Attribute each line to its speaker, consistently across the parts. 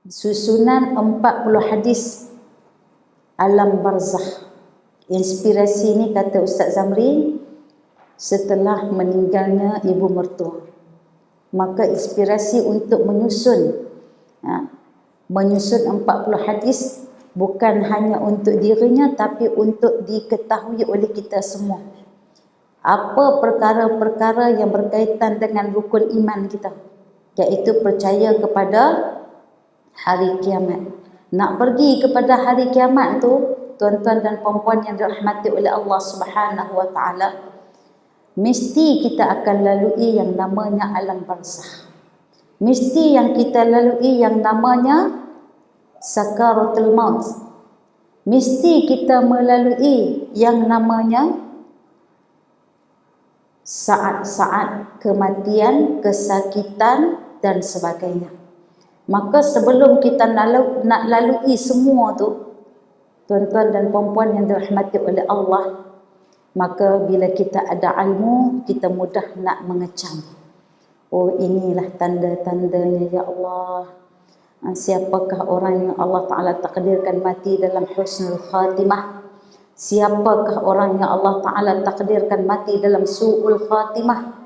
Speaker 1: susunan 40 hadis alam barzakh. Inspirasi ni kata Ustaz Zamri setelah meninggalnya ibu mertua. Maka inspirasi untuk menyusun 40 hadis bukan hanya untuk dirinya tapi untuk diketahui oleh kita semua. Apa perkara-perkara yang berkaitan dengan rukun iman kita, iaitu percaya kepada hari kiamat. Nak pergi kepada hari kiamat tu, tuan-tuan dan puan-puan yang dirahmati oleh Allah Subhanahu wa taala, mesti kita akan lalui yang namanya alam barzakh. Mesti yang kita lalui yang namanya sakaratul maut. Mesti kita melalui yang namanya saat-saat kematian, kesakitan dan sebagainya. Maka sebelum kita nak lalui semua tu, tuan-tuan dan puan-puan yang dirahmati oleh Allah, maka bila kita ada ilmu, kita mudah nak mengecam. Oh, inilah tanda-tandanya ya Allah. Siapakah orang yang Allah Ta'ala takdirkan mati dalam husnul khatimah? Siapakah orang yang Allah Ta'ala takdirkan mati dalam su'ul khatimah?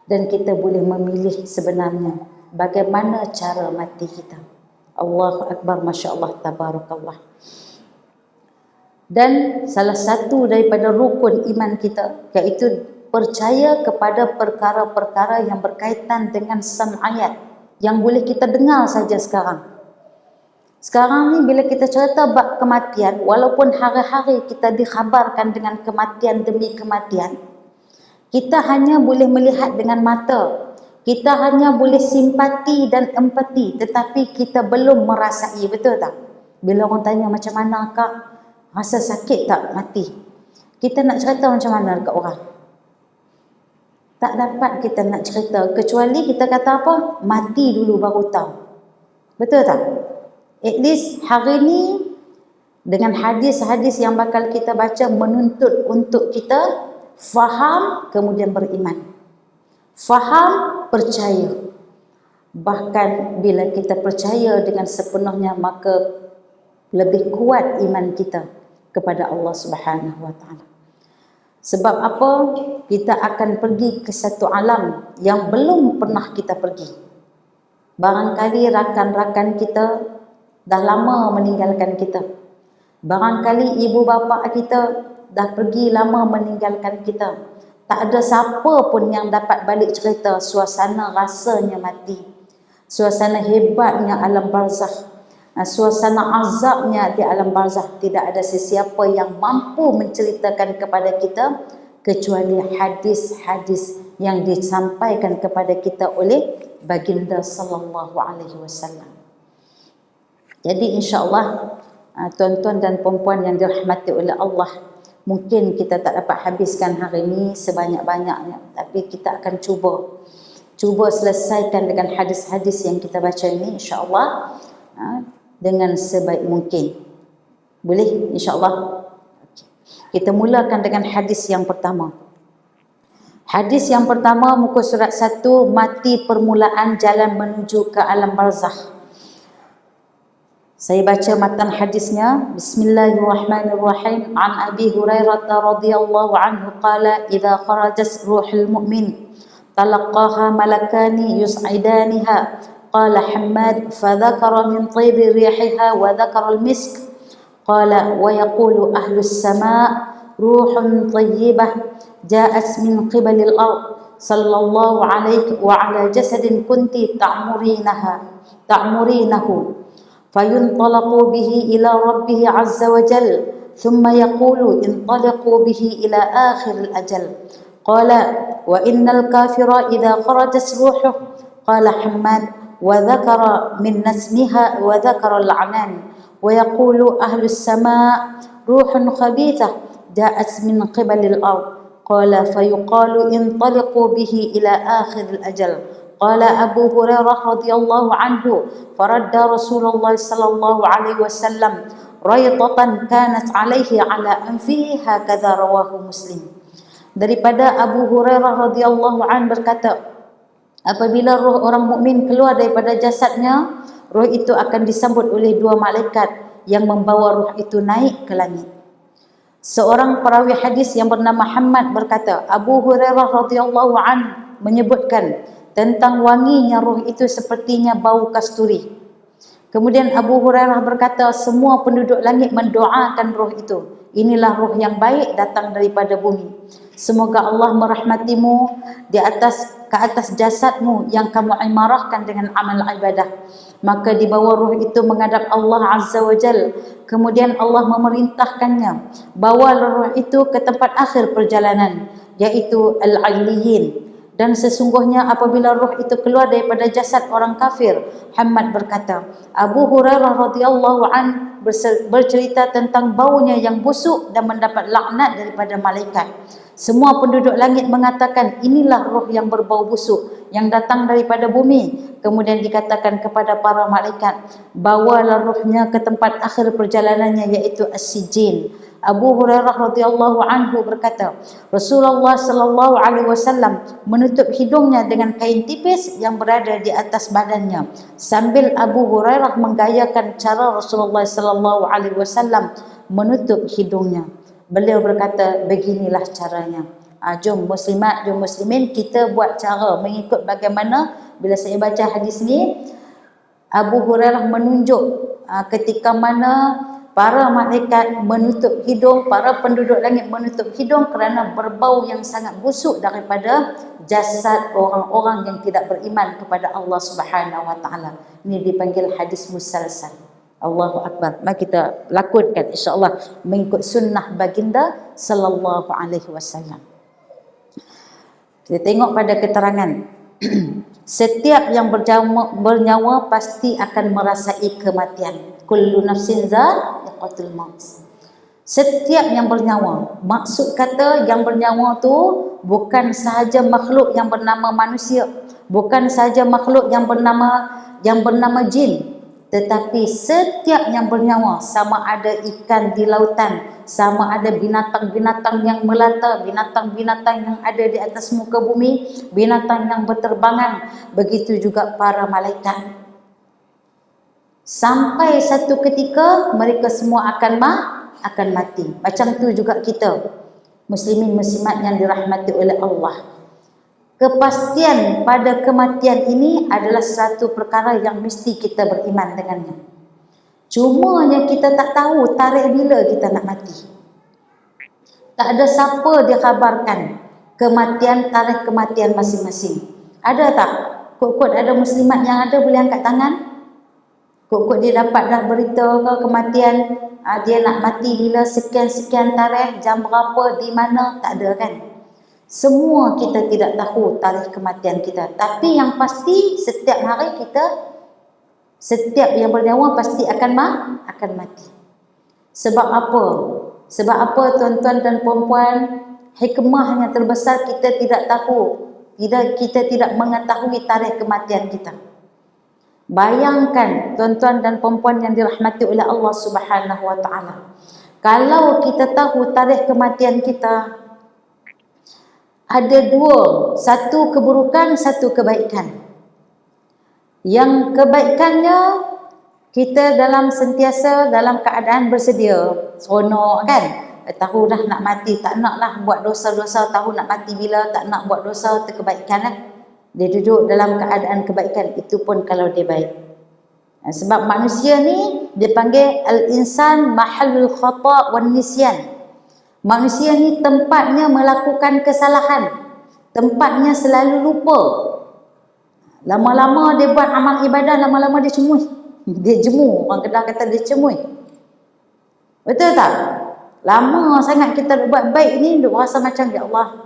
Speaker 1: Dan kita boleh memilih sebenarnya bagaimana cara mati kita. Allahu Akbar, Masya Allah, Tabarakallah. Dan salah satu daripada rukun iman kita, iaitu percaya kepada perkara-perkara yang berkaitan dengan sam'ayat, yang boleh kita dengar saja sekarang. Sekarang ni bila kita cerita bab kematian, walaupun hari-hari kita dikhabarkan dengan kematian demi kematian, kita hanya boleh melihat dengan mata, kita hanya boleh simpati dan empati, tetapi kita belum merasai, betul tak? Bila orang tanya macam mana kak, rasa sakit tak mati, kita nak cerita macam mana dekat orang? Tak dapat kita nak cerita, kecuali kita kata apa? Mati dulu baru tahu. Betul tak? At least hari ni dengan hadis-hadis yang bakal kita baca menuntut untuk kita faham kemudian beriman. Faham, percaya. Bahkan bila kita percaya dengan sepenuhnya, maka lebih kuat iman kita kepada Allah Subhanahu wa taala. Sebab apa? Kita akan pergi ke satu alam yang belum pernah kita pergi. Barangkali rakan-rakan kita dah lama meninggalkan kita. Barangkali ibu bapa kita dah pergi lama meninggalkan kita. Tak ada siapa pun yang dapat balik cerita suasana rasanya mati, suasana hebatnya alam barzakh, suasana azabnya di alam barzakh. Tidak ada sesiapa yang mampu menceritakan kepada kita kecuali hadis-hadis yang disampaikan kepada kita oleh baginda sallallahu alaihi wasallam. Jadi insya-Allah tuan-tuan dan puan-puan yang dirahmati oleh Allah, mungkin kita tak dapat habiskan hari ini sebanyak-banyaknya, tapi kita akan cuba selesaikan dengan hadis-hadis yang kita baca ini insya-Allah dengan sebaik mungkin. Boleh insya-Allah? Kita mulakan dengan hadis yang pertama. Hadis yang pertama, muka surat 1, mati permulaan jalan menuju ke alam barzakh. Saya baca matan hadisnya. Bismillahirrahmanirrahim. An Abi Hurairah radhiyallahu anhu qala idza kharajat ruhul mu'min talaqaha malakani yus'idaniha. Qala Hammad fadhakara min taybi rihiha wa dhakara al-misk. Qala wa yaqulu ahlus sama' ruhun tayyibah ja'at min qibali al-ard sallallahu alaihi wa ala jasadin kunti ta'murinahu فينطلق به إلى ربه عز وجل ثم يقول انطلقوا به إلى آخر الأجل. قال وإن الكافر إذا خرجت روحه. قال حماد وذكر من نسمها وذكر العنان. ويقول أهل السماء روح خبيثة جاءت من قبل الأرض. قال فيقال انطلقوا به إلى آخر الأجل. قال أبو هريرة رضي الله عنه فرد رسول الله صلى الله عليه وسلم ريطة كانت عليه على أنفه هكذا رواه مسلم. Daripada Abu Hurairah radhiyallahu anhu berkata, apabila roh orang mukmin keluar daripada jasadnya, roh itu akan disambut oleh 2 malaikat yang membawa roh itu naik ke langit. Seorang perawi hadis yang bernama Muhammad berkata, Abu Hurairah radhiyallahu anhu menyebutkan tentang wanginya roh itu sepertinya bau kasturi. Kemudian Abu Hurairah berkata, semua penduduk langit mendoakan roh itu. Inilah roh yang baik datang daripada bumi. Semoga Allah merahmatimu ke atas jasadmu yang kamu imarahkan dengan amal ibadah. Maka dibawa roh itu menghadap Allah Azza wa Jal. Kemudian Allah memerintahkannya, bawalah roh itu ke tempat akhir perjalanan, yaitu Al-Aliyin. Dan sesungguhnya apabila roh itu keluar daripada jasad orang kafir, Muhammad berkata, Abu Hurairah radhiyallahu an bercerita tentang baunya yang busuk dan mendapat laknat daripada malaikat. Semua penduduk langit mengatakan, inilah roh yang berbau busuk yang datang daripada bumi. Kemudian dikatakan kepada para malaikat, bawalah rohnya ke tempat akhir perjalanannya, iaitu As-Sijjin. Abu Hurairah radhiyallahu anhu berkata, Rasulullah sallallahu alaihi wasallam menutup hidungnya dengan kain tipis yang berada di atas badannya, sambil Abu Hurairah menggayakan cara Rasulullah sallallahu alaihi wasallam menutup hidungnya. Beliau berkata, beginilah caranya. Jom muslimat, jom muslimin, kita buat cara mengikut bagaimana. Bila saya baca hadis ni, Abu Hurairah menunjuk ketika mana para malaikat menutup hidung, para penduduk langit menutup hidung kerana berbau yang sangat busuk daripada jasad orang-orang yang tidak beriman kepada Allah Subhanahu wa taala. Ini dipanggil hadis musalsal. Allahu akbar. Mari kita lakukan insya-Allah mengikut sunnah baginda sallallahu alaihi wasallam. Kita tengok pada keterangan. Setiap yang bernyawa pasti akan merasai kematian. Kullu nafsin za'iqatul maut. Setiap yang bernyawa, maksud kata yang bernyawa tu bukan sahaja makhluk yang bernama manusia, bukan sahaja makhluk yang bernama jin, tetapi setiap yang bernyawa, sama ada ikan di lautan, sama ada binatang-binatang yang melata, binatang-binatang yang ada di atas muka bumi, binatang yang berterbangan, begitu juga para malaikat. Sampai satu ketika mereka semua akan mati. Macam tu juga kita, muslimin muslimat yang dirahmati oleh Allah. Kepastian pada kematian ini adalah satu perkara yang mesti kita beriman dengannya. Cumanya kita tak tahu tarikh bila kita nak mati. Tak ada siapa dikhabarkan kematian, tarikh kematian masing-masing. Ada tak? Kod-kod ada muslimat yang ada boleh angkat tangan? Kod-kod dia dapat dah berita ke kematian, dia nak mati bila sekian-sekian tarikh, jam berapa, di mana, tak ada kan? Semua kita tidak tahu tarikh kematian kita. Tapi yang pasti setiap hari kita, setiap yang bernyawa pasti akan mati. Sebab apa? Sebab apa tuan-tuan dan puan-puan? Hikmahnya terbesar kita tidak tahu. Kita tidak mengetahui tarikh kematian kita. Bayangkan tuan-tuan dan puan-puan yang dirahmati oleh Allah Subhanahu wa taala. Kalau kita tahu tarikh kematian kita, ada dua, satu keburukan, satu kebaikan. Yang kebaikannya, kita sentiasa dalam keadaan bersedia, seronok kan? Tahu dah nak mati, tak naklah buat dosa-dosa, tahu nak mati bila, tak nak buat dosa, itu kebaikan lah. Dia duduk dalam keadaan kebaikan, itu pun kalau dia baik. Sebab manusia ni dia panggil al-insan mahallul khata' wan nisyan. Manusia ni tempatnya melakukan kesalahan, tempatnya selalu lupa. Lama-lama dia buat amal ibadah, lama-lama dia cemui. Dia jemu, orang Kedah kata dia cemui. Betul tak? Lama sangat kita buat baik ni, duk rasa macam ya Allah,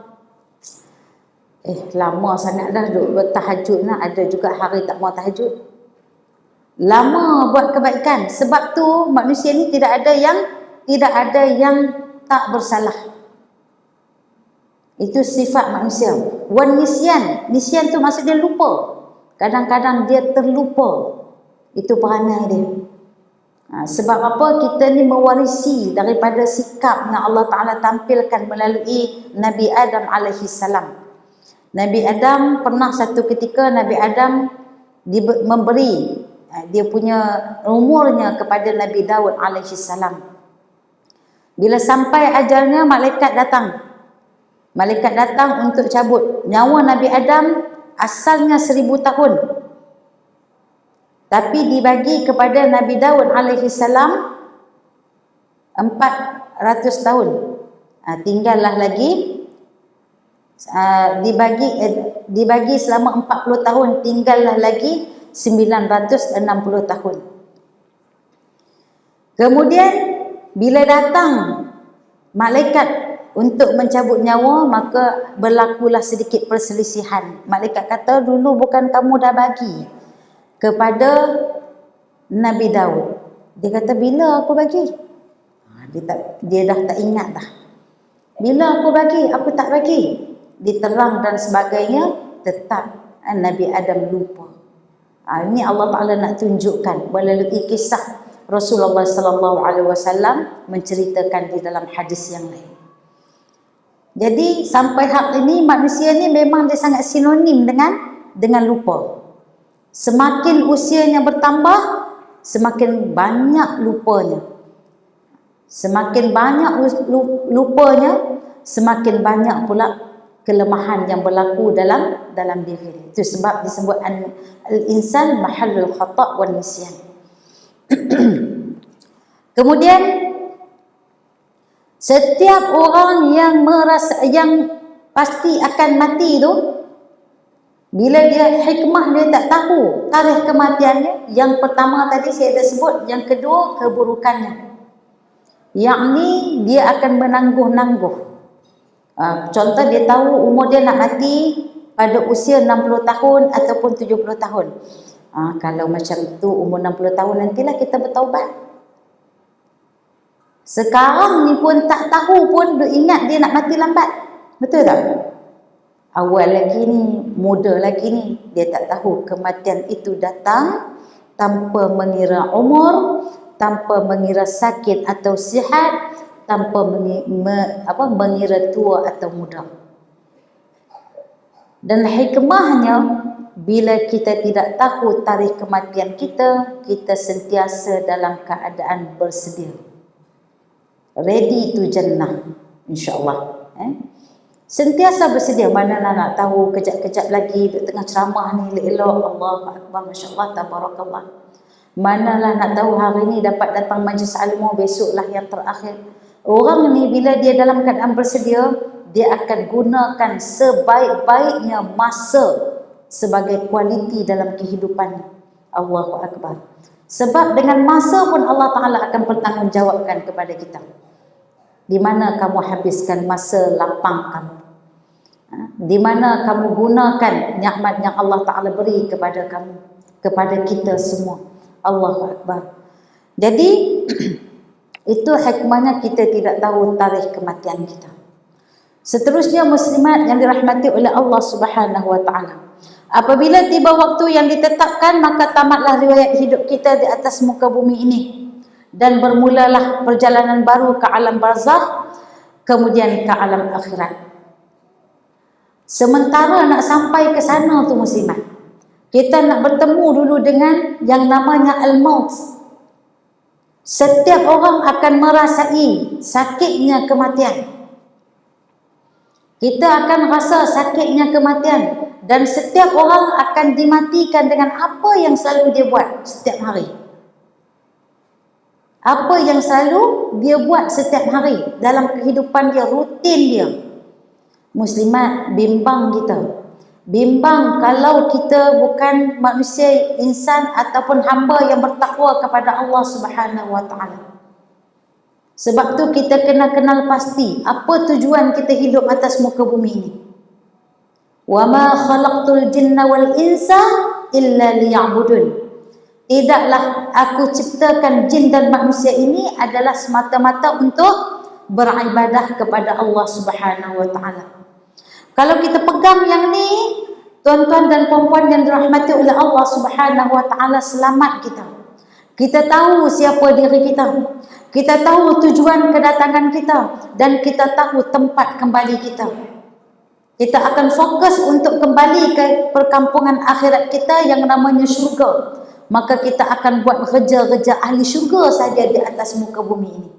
Speaker 1: lama sangat dah duk bertahajud lah. Ada juga hari tak mau tahajud. Lama buat kebaikan. Sebab tu manusia ni tidak ada yang tak bersalah. Itu sifat manusia. Wan nisyan. Nisyan tu maksud dia lupa. Kadang-kadang dia terlupa. Itu perangai dia. Sebab apa? Kita ni mewarisi daripada sikap yang Allah Ta'ala tampilkan melalui Nabi Adam alaihi salam. Nabi Adam pernah satu ketika Nabi Adam memberi dia punya umurnya kepada Nabi Daud alaihi salam. Bila sampai ajalnya, malaikat datang. Malaikat datang untuk cabut nyawa Nabi Adam, asalnya 1000 tahun. Tapi dibagi kepada Nabi Daud alaihi salam 400 tahun. Tinggallah lagi dibagi selama 40 tahun, tinggallah lagi 960 tahun. Kemudian bila datang malaikat untuk mencabut nyawa, maka berlakulah sedikit perselisihan. Malaikat kata, dulu bukan kamu dah bagi kepada Nabi Daud? Dia kata, bila aku bagi? Dia dah tak ingat dah. Bila aku bagi? Aku tak bagi. Diterang dan sebagainya, tetap Nabi Adam lupa. Ini Allah Ta'ala nak tunjukkan melalui kisah Rasulullah sallallahu alaihi wasallam menceritakan di dalam hadis yang lain. Jadi sampai hak ini manusia ni memang dia sangat sinonim dengan lupa. Semakin usianya bertambah, semakin banyak lupanya. Semakin banyak lupanya, semakin banyak pula kelemahan yang berlaku dalam diri. Itu sebab disebut al-insan mahallul khata' wan nisyan. Kemudian setiap orang yang pasti akan mati tu, bila dia hikmah dia tak tahu tarikh kematiannya. Yang pertama tadi saya dah sebut, yang kedua keburukannya. Yakni dia akan menangguh-nangguh. Contoh, dia tahu umur dia nak mati pada usia 60 tahun ataupun 70 tahun. Kalau macam tu umur 60 tahun nantilah kita bertaubat. Sekarang ni pun tak tahu pun, dia ingat dia nak mati lambat. Betul tak? Awal lagi ni, muda lagi ni, dia tak tahu kematian itu datang tanpa mengira umur, tanpa mengira sakit atau sihat, tanpa mengira tua atau muda. Dan hikmahnya, bila kita tidak tahu tarikh kematian kita, kita sentiasa dalam keadaan bersedia, ready to jannah, insyaAllah. Sentiasa bersedia. Mana nak tahu kejap-kejap lagi duduk tengah ceramah ni, elok, Allahu Akbar, Masya Allah, Tabarakallah. Manalah nak tahu hari ni dapat datang majlis ilmu, besoklah yang terakhir. Orang ni bila dia dalam keadaan bersedia, dia akan gunakan sebaik-baiknya masa sebagai kualiti dalam kehidupannya. Allahu Akbar. Sebab dengan masa pun Allah Ta'ala akan bertanggungjawabkan kepada kita. Di mana kamu habiskan masa lapang kamu? Di mana kamu gunakan nikmat yang Allah Ta'ala beri kepada kamu, kepada kita semua? Allahu Akbar. Jadi itu hikmahnya kita tidak tahu tarikh kematian kita. Seterusnya muslimat yang dirahmati oleh Allah Subhanahu wa Ta'ala, apabila tiba waktu yang ditetapkan, maka tamatlah riwayat hidup kita di atas muka bumi ini dan bermulalah perjalanan baru ke alam barzakh, kemudian ke alam akhirat. Sementara nak sampai ke sana tu muslimat, kita nak bertemu dulu dengan yang namanya al-maut. Setiap orang akan merasai sakitnya kematian. Kita akan rasa sakitnya kematian, dan setiap orang akan dimatikan dengan apa yang selalu dia buat setiap hari. Apa yang selalu dia buat setiap hari dalam kehidupan dia, rutin dia. Muslimat, bimbang kita. Bimbang kalau kita bukan manusia, insan ataupun hamba yang bertakwa kepada Allah Subhanahu wa Ta'ala. Sebab tu kita kena kenal pasti apa tujuan kita hidup atas muka bumi ini. Wa ma khalaqtul jinna wal insa illa liya'budun. Tidaklah aku ciptakan jin dan manusia ini adalah semata-mata untuk beribadah kepada Allah Subhanahu wa Ta'ala. Kalau kita pegang yang ni, tuan-tuan dan puan-puan yang dirahmati oleh Allah Subhanahu wa Ta'ala, selamat kita. Kita tahu siapa diri kita. Kita tahu tujuan kedatangan kita, dan kita tahu tempat kembali kita. Kita akan fokus untuk kembali ke perkampungan akhirat kita yang namanya syurga. maka kita akan buat kerja-kerja ahli syurga saja di atas muka bumi ini.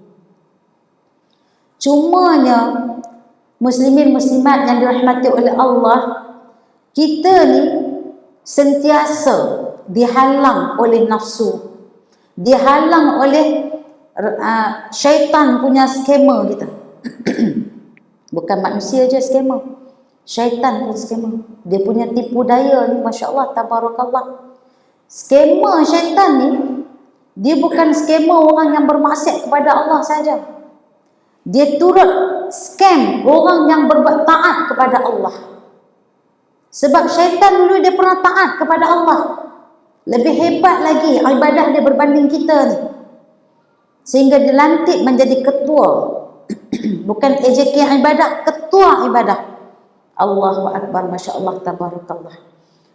Speaker 1: Cumanya muslimin muslimat yang dirahmati oleh Allah, kita ni sentiasa dihalang oleh nafsu, dihalang oleh syaitan punya skema kita. Bukan manusia je skema, syaitan pun skema. Dia punya tipu daya ni, Masya Allah, tabarakallah. Skema syaitan ni, dia bukan skema orang yang bermaksiat kepada Allah saja. Dia turut scam orang yang berbuat taat kepada Allah. Sebab syaitan dulu dia pernah taat kepada Allah. Lebih hebat lagi ibadah dia berbanding kita ni. Sehingga dilantik menjadi ketua. Bukan AJK ibadah, ketua ibadah. Allahu Akbar, Masya Allah, tabarakallah.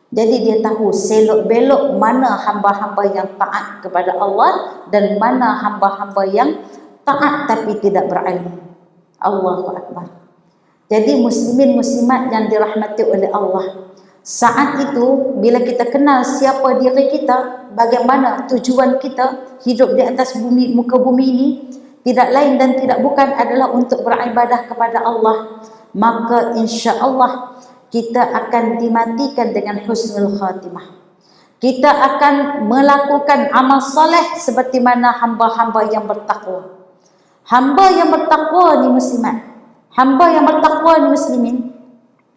Speaker 1: Jadi dia tahu selok-belok mana hamba-hamba yang taat kepada Allah dan mana hamba-hamba yang taat tapi tidak berilmu. Allahu Akbar. Jadi muslimin muslimat yang dirahmati oleh Allah, saat itu bila kita kenal siapa diri kita, bagaimana tujuan kita hidup di atas bumi, muka bumi ini, tidak lain dan tidak bukan adalah untuk beribadah kepada Allah, maka insya Allah kita akan dimatikan dengan husnul khatimah. Kita akan melakukan amal soleh seperti mana hamba-hamba yang bertakwa. Hamba yang bertakwa ni muslimat, hamba yang bertakwa ni muslimin,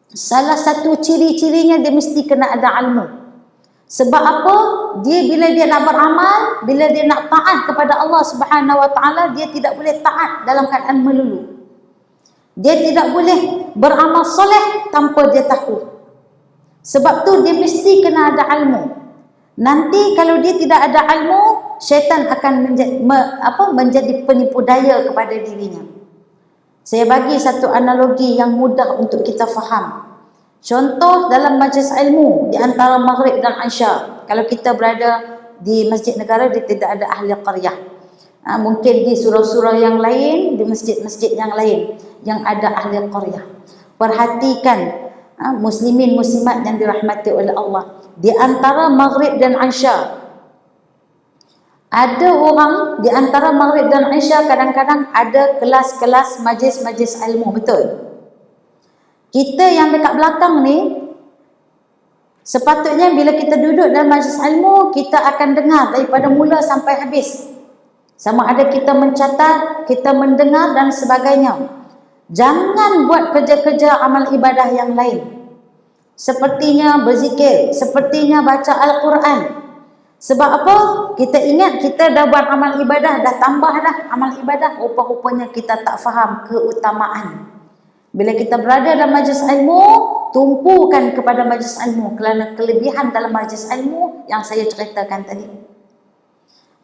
Speaker 1: salah satu ciri-cirinya dia mesti kena ada ilmu. Sebab apa? Dia bila dia nak beramal, bila dia nak taat kepada Allah Subhanahu Wa Taala, dia tidak boleh taat dalam keadaan melulu. Dia tidak boleh beramal soleh tanpa dia tahu. Sebab tu dia mesti kena ada ilmu. Nanti kalau dia tidak ada ilmu, syaitan akan menjadi penipu daya kepada dirinya. Saya bagi satu analogi yang mudah untuk kita faham. Contoh dalam majlis ilmu di antara Maghrib dan Isya. Kalau kita berada di masjid negara, dia tidak ada ahli qaryah. Mungkin di surau-surau yang lain, di masjid-masjid yang lain yang ada ahli qaryah. Perhatikan muslimin muslimat yang dirahmati oleh Allah. Di antara Maghrib dan Isya, ada orang di antara Maghrib dan Isya kadang-kadang ada kelas-kelas majlis-majlis ilmu, betul? Kita yang dekat belakang ni, sepatutnya bila kita duduk dalam majlis ilmu, kita akan dengar daripada mula sampai habis. Sama ada kita mencatat, kita mendengar dan sebagainya. Jangan buat kerja-kerja amal ibadah yang lain. Sepertinya berzikir, sepertinya baca Al-Quran. Sebab apa? Kita ingat kita dah buat amal ibadah, dah tambah dah amal ibadah, rupa-rupanya kita tak faham keutamaan. Bila kita berada dalam majlis ilmu, tumpukan kepada majlis ilmu kerana kelebihan dalam majlis ilmu yang saya ceritakan tadi.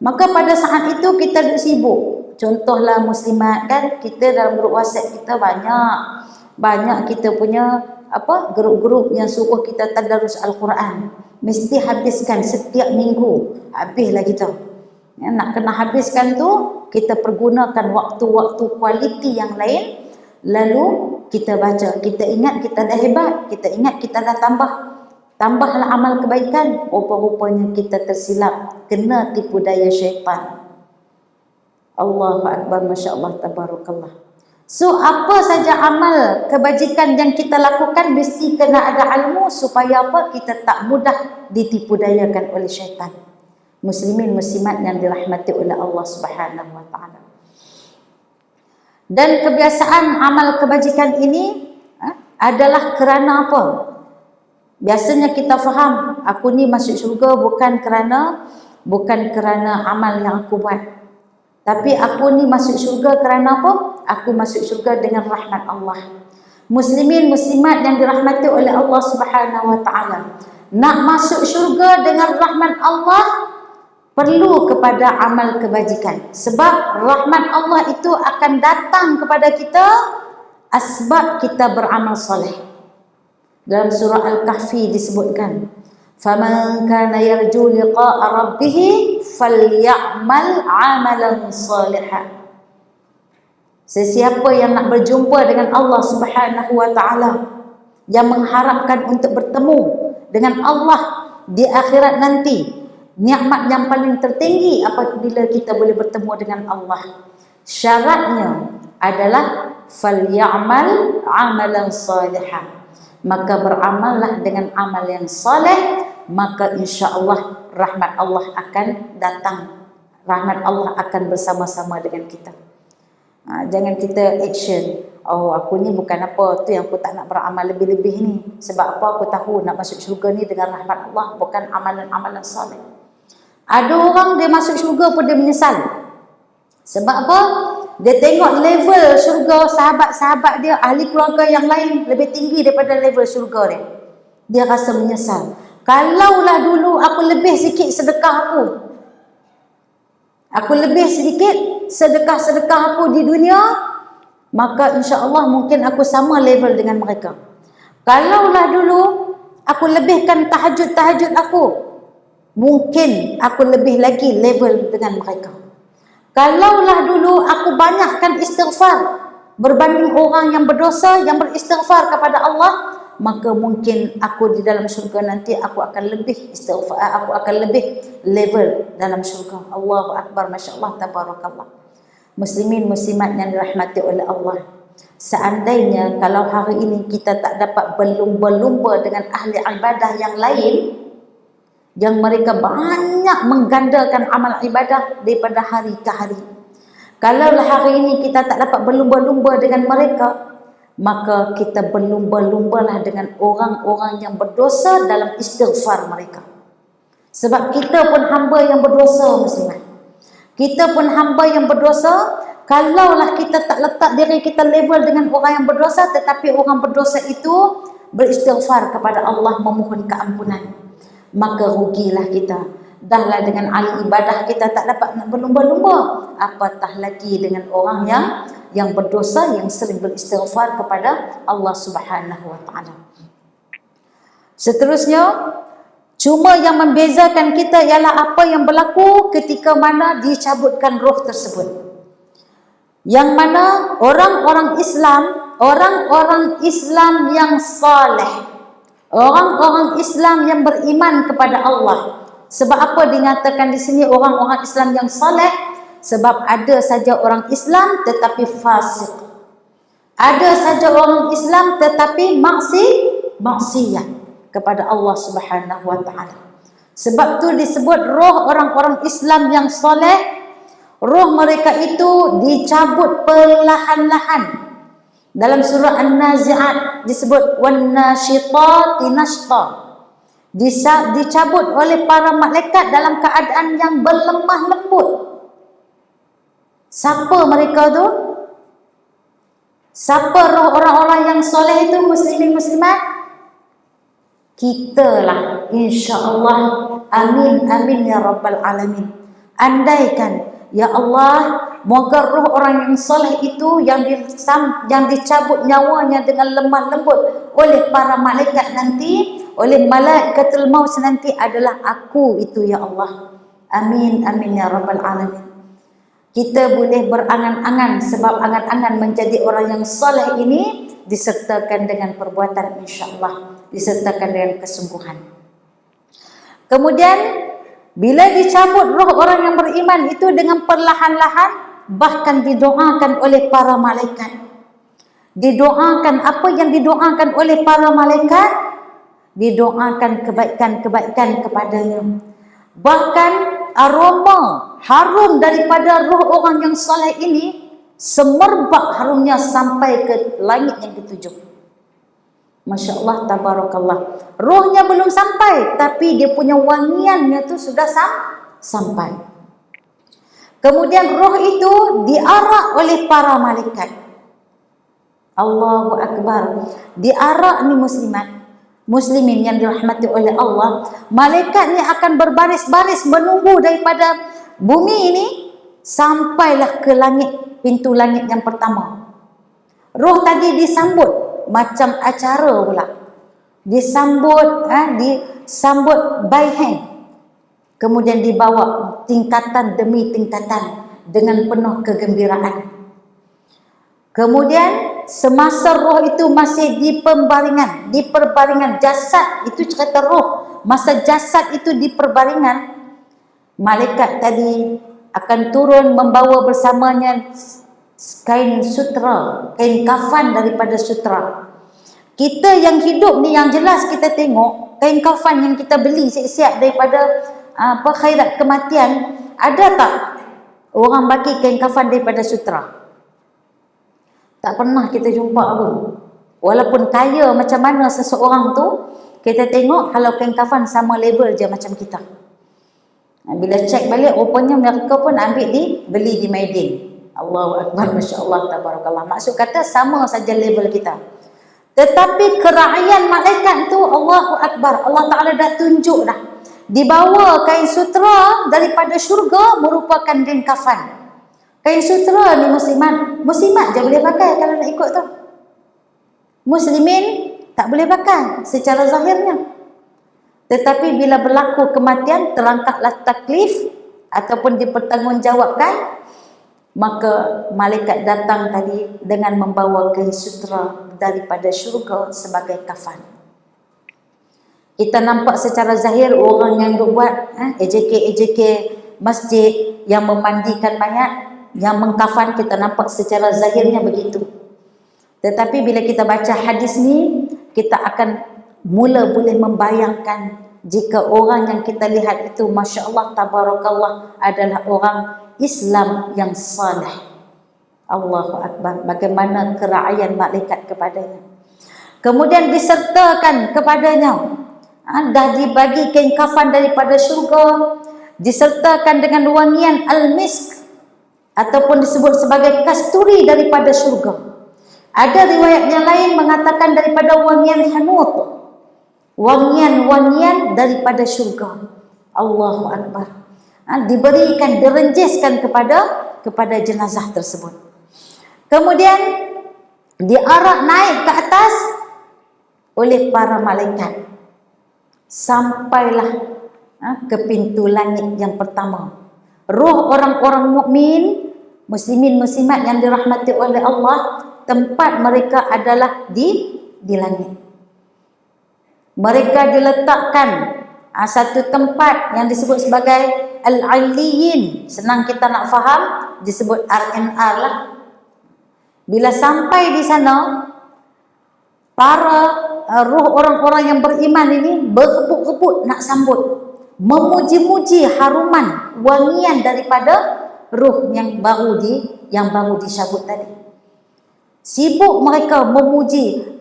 Speaker 1: Maka pada saat itu kita duduk sibuk. Contohlah muslimat kan, kita dalam grup WhatsApp kita banyak kita punya grup-grup yang suruh kita tadarus Al-Quran. Mesti habiskan setiap minggu. Habislah kita. Ya, nak kena habiskan tu, kita pergunakan waktu-waktu kualiti yang lain. Lalu kita baca. Kita ingat kita dah hebat. Kita ingat kita dah tambah. Tambahlah amal kebaikan. Rupa-rupanya kita tersilap. Kena tipu daya syaitan. Allahu Akbar, Masya Allah, tabarakallah. So, apa saja amal kebajikan yang kita lakukan mesti kena ada ilmu supaya apa? Kita tak mudah ditipu dayakan oleh syaitan. Muslimin muslimat yang dirahmati oleh Allah Subhanahu Wa Taala. Dan kebiasaan amal kebajikan ini adalah kerana apa? Biasanya kita faham, aku ni masuk syurga bukan kerana amal yang aku buat. Tapi aku ni masuk syurga kerana apa? Aku masuk syurga dengan rahmat Allah. Muslimin muslimat yang dirahmati oleh Allah Subhanahu Wa Taala, nak masuk syurga dengan rahmat Allah perlu kepada amal kebajikan. Sebab rahmat Allah itu akan datang kepada kita asbab kita beramal soleh. Dalam surah Al-Kahfi disebutkan, "Faman kana yarju liqa'a rabbih falyamal 'amalan shalihan." Sesiapa yang nak berjumpa dengan Allah Subhanahu Wa Taala, yang mengharapkan untuk bertemu dengan Allah di akhirat nanti, nikmat yang paling tertinggi apabila kita boleh bertemu dengan Allah. Syaratnya adalah falyamal amalan salihan. Maka beramallah dengan amal yang soleh, maka insya-Allah rahmat Allah akan datang. Rahmat Allah akan bersama-sama dengan kita. Jangan kita action. Oh, aku ni bukan apa tu yang aku tak nak beramal lebih-lebih ni. Sebab apa? Aku tahu nak masuk syurga ni dengan rahmat Allah, bukan amalan-amalan soleh. Ada orang dia masuk syurga pun dia menyesal. Sebab apa? Dia tengok level syurga sahabat-sahabat dia, ahli keluarga yang lain lebih tinggi daripada level syurga dia. Dia rasa menyesal. Kalaulah dulu aku lebih sikit sedekah aku lebih sedikit sedekah-sedekah aku di dunia, maka insya-Allah mungkin aku sama level dengan mereka. Kalaulah dulu aku lebihkan tahajud-tahajud aku, mungkin aku lebih lagi level dengan mereka. Kalaulah dulu aku banyakkan istighfar berbanding orang yang berdosa yang beristighfar kepada Allah, maka mungkin aku di dalam syurga nanti aku akan lebih istighfar, aku akan lebih level dalam syurga. Allahu akbar, masya-Allah, tabarakallah. Muslimin muslimat yang dirahmati oleh Allah, seandainya kalau hari ini kita tak dapat berlumba-lumba dengan ahli ibadah yang lain, yang mereka banyak menggandakan amal ibadah daripada hari ke hari, kalaulah hari ini kita tak dapat berlumba-lumba dengan mereka, maka kita berlumba-lumbalah dengan orang-orang yang berdosa dalam istighfar mereka. Sebab kita pun hamba yang berdosa, muslimat. Kita pun hamba yang berdosa. Kalaulah kita tak letak diri kita level dengan orang yang berdosa, tetapi orang berdosa itu beristighfar kepada Allah, memohon keampunan, maka rugilah kita. Dahlah dengan ahli ibadah kita tak dapat nak berlumba-lumba, apatah lagi dengan orang yang berdosa, yang sering beristighfar kepada Allah Subhanahu wa taala. Seterusnya, cuma yang membezakan kita ialah apa yang berlaku ketika mana dicabutkan roh tersebut. Yang mana orang-orang Islam yang saleh, orang-orang Islam yang beriman kepada Allah. Sebab apa dinyatakan di sini orang-orang Islam yang saleh? Sebab ada saja orang Islam tetapi fasik. Ada saja orang Islam tetapi maksiat kepada Allah Subhanahu wa taala. Sebab tu disebut roh orang-orang Islam yang soleh, roh mereka itu dicabut perlahan-lahan. Dalam surah An-Nazi'at disebut wan-nasyitati nashta. Dicabut oleh para malaikat dalam keadaan yang berlemah lembut. Siapa mereka tu? Siapa roh orang-orang yang soleh itu, muslimin muslimat? Kita lah, insya-Allah. Amin amin ya rabbal alamin. Andaikan ya Allah, moga roh orang yang soleh itu yang dicabut nyawanya dengan lemah lembut oleh para malaikat nanti, oleh malaikatul maut nanti adalah aku itu ya Allah. Amin amin ya rabbal alamin. Kita boleh berangan-angan, sebab angan-angan menjadi orang yang soleh ini disertakan dengan perbuatan, insya-Allah, disertakan dengan kesungguhan. Kemudian bila dicabut roh orang yang beriman itu dengan perlahan-lahan, bahkan didoakan oleh para malaikat. Didoakan apa yang didoakan oleh para malaikat? Didoakan kebaikan-kebaikan kepadanya. Bahkan aroma harum daripada roh orang yang soleh ini semerbak harumnya sampai ke langit yang ketujuh. Masya Allah, tabarakallah. Rohnya belum sampai, tapi dia punya wangiannya tu sudah sampai. Kemudian roh itu diarak oleh para malaikat. Allahu Akbar. Diarak ni muslimin yang dirahmati oleh Allah. Malaikat ni akan berbaris-baris menunggu daripada bumi ini sampailah ke langit, pintu langit yang pertama. Roh tadi disambut macam acara pula. Disambut by hand. Kemudian dibawa tingkatan demi tingkatan dengan penuh kegembiraan. Kemudian semasa roh itu masih di perbaringan jasad itu cerita roh. Masa jasad itu di perbaringan, malaikat tadi akan turun membawa bersamanya kain sutra, kain kafan daripada sutra. Kita yang hidup ni yang jelas kita tengok kain kafan yang kita beli siap-siap daripada khairat kematian, ada tak orang bagi kain kafan daripada sutra? Tak pernah kita jumpa pun. Walaupun kaya macam mana seseorang tu, kita tengok kalau kain kafan sama level je macam kita. Bila cek balik, rupanya mereka pun ambil beli di Maidin. Allahu Akbar, Masya Allah, Tabarakallah. Maksud kata sama saja level kita. Tetapi keraian malaikat tu, Allahu Akbar, Allah Ta'ala dah tunjuk dah. Dibawa kain sutra daripada syurga merupakan kain kafan. Kain sutra ni muslimat je boleh pakai kalau nak ikut tu. Muslimin tak boleh pakai secara zahirnya. Tetapi bila berlaku kematian, terangkatlah taklif ataupun dipertanggungjawabkan, maka malaikat datang tadi dengan membawa kain sutra daripada syurga sebagai kafan. Kita nampak secara zahir orang yang buat AJK masjid yang memandikan mayat, yang mengkafan, kita nampak secara zahirnya begitu. Tetapi bila kita baca hadis ni, kita akan mula boleh membayangkan jika orang yang kita lihat itu, Masya Allah, Tabarakallah, adalah orang Islam yang salih. Allahu Akbar. Bagaimana keraian malaikat kepadanya. Kemudian disertakan kepadanya, dah dibagi kain kafan daripada syurga, disertakan dengan wangian al-misk ataupun disebut sebagai kasturi daripada syurga. Ada riwayat yang lain mengatakan daripada wangian hanut, wangian-wangian daripada syurga. Allahu Akbar. Diberikan, direnjeskan kepada jenazah tersebut. Kemudian diarak naik ke atas oleh para malaikat. Sampailah ke pintu langit yang pertama. Roh orang-orang mukmin, muslimin muslimat yang dirahmati oleh Allah, tempat mereka adalah di langit. Mereka diletakkan satu tempat yang disebut sebagai Al-Aliyin. Senang kita nak faham, disebut RNR lah. Bila sampai di sana, para roh orang-orang yang beriman ini berebut-rebut nak sambut, memuji-muji haruman wangian daripada roh yang baru disabut tadi. Sibuk mereka memuji,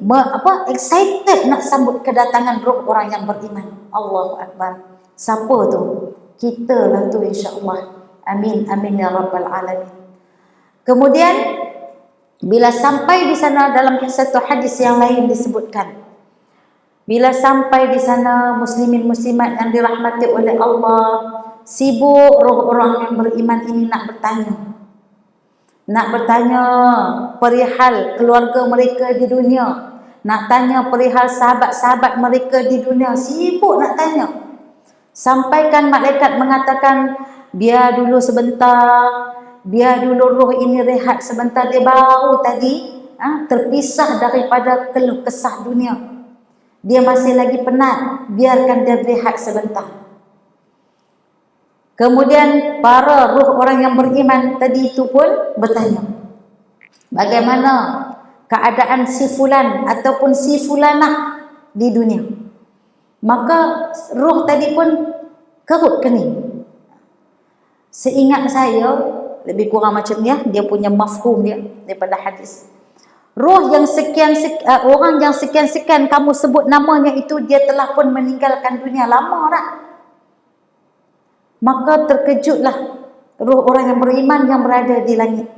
Speaker 1: excited nak sambut kedatangan roh orang yang beriman. Allahu Akbar. Siapa tu? Kita lah tu, insya-Allah. Amin, amin ya rabbal alamin. Kemudian bila sampai di sana, dalam satu hadis yang lain disebutkan, bila sampai di sana, muslimin muslimat yang dirahmati oleh Allah, sibuk roh orang yang beriman ini nak bertanya perihal keluarga mereka di dunia, nak tanya perihal sahabat-sahabat mereka di dunia, sibuk nak tanya. Sampaikan malaikat mengatakan, biar dulu sebentar, biar dulu roh ini rehat sebentar, dia baru tadi terpisah daripada keluh kesah dunia, dia masih lagi penat, biarkan dia rehat sebentar. Kemudian para roh orang yang beriman tadi itu pun bertanya, bagaimana keadaan si fulan ataupun si fulanah di dunia? Maka roh tadi pun kerut kening. Seingat saya, lebih kurang macam ni, dia punya mafhum dia daripada hadis. Roh yang orang yang sekian-sekian kamu sebut namanya itu, dia telah pun meninggalkan dunia lama dah. Maka terkejutlah roh orang yang beriman yang berada di langit.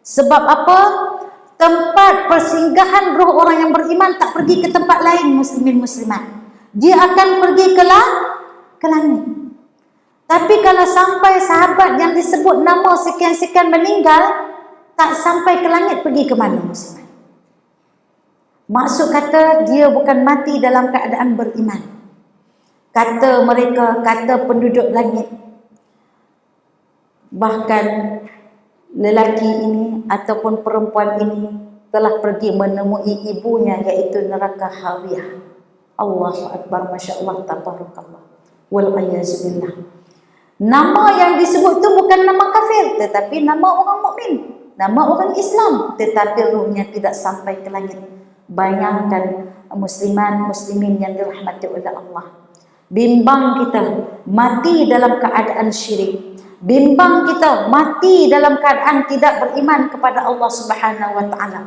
Speaker 1: Sebab apa? Tempat persinggahan roh orang yang beriman tak pergi ke tempat lain, muslimin muslimat. Dia akan pergi ke langit. Tapi kalau sampai sahabat yang disebut nama sekian-sekian meninggal, tak sampai ke langit, pergi ke mana muslimat? Maksud kata, dia bukan mati dalam keadaan beriman. Kata mereka, kata penduduk langit, bahkan lelaki ini ataupun perempuan ini telah pergi menemui ibunya, iaitu neraka Hawiyah. Allahu Akbar, Masya Allah, Tabarakallah, wal ayazubillah. Nama yang disebut tu bukan nama kafir, tetapi nama orang mukmin, nama orang Islam, tetapi ruhnya tidak sampai ke langit. Bayangkan muslimin yang dirahmati oleh Allah. Bimbang kita mati dalam keadaan syirik. Bimbang kita mati dalam keadaan tidak beriman kepada Allah Subhanahu wa taala.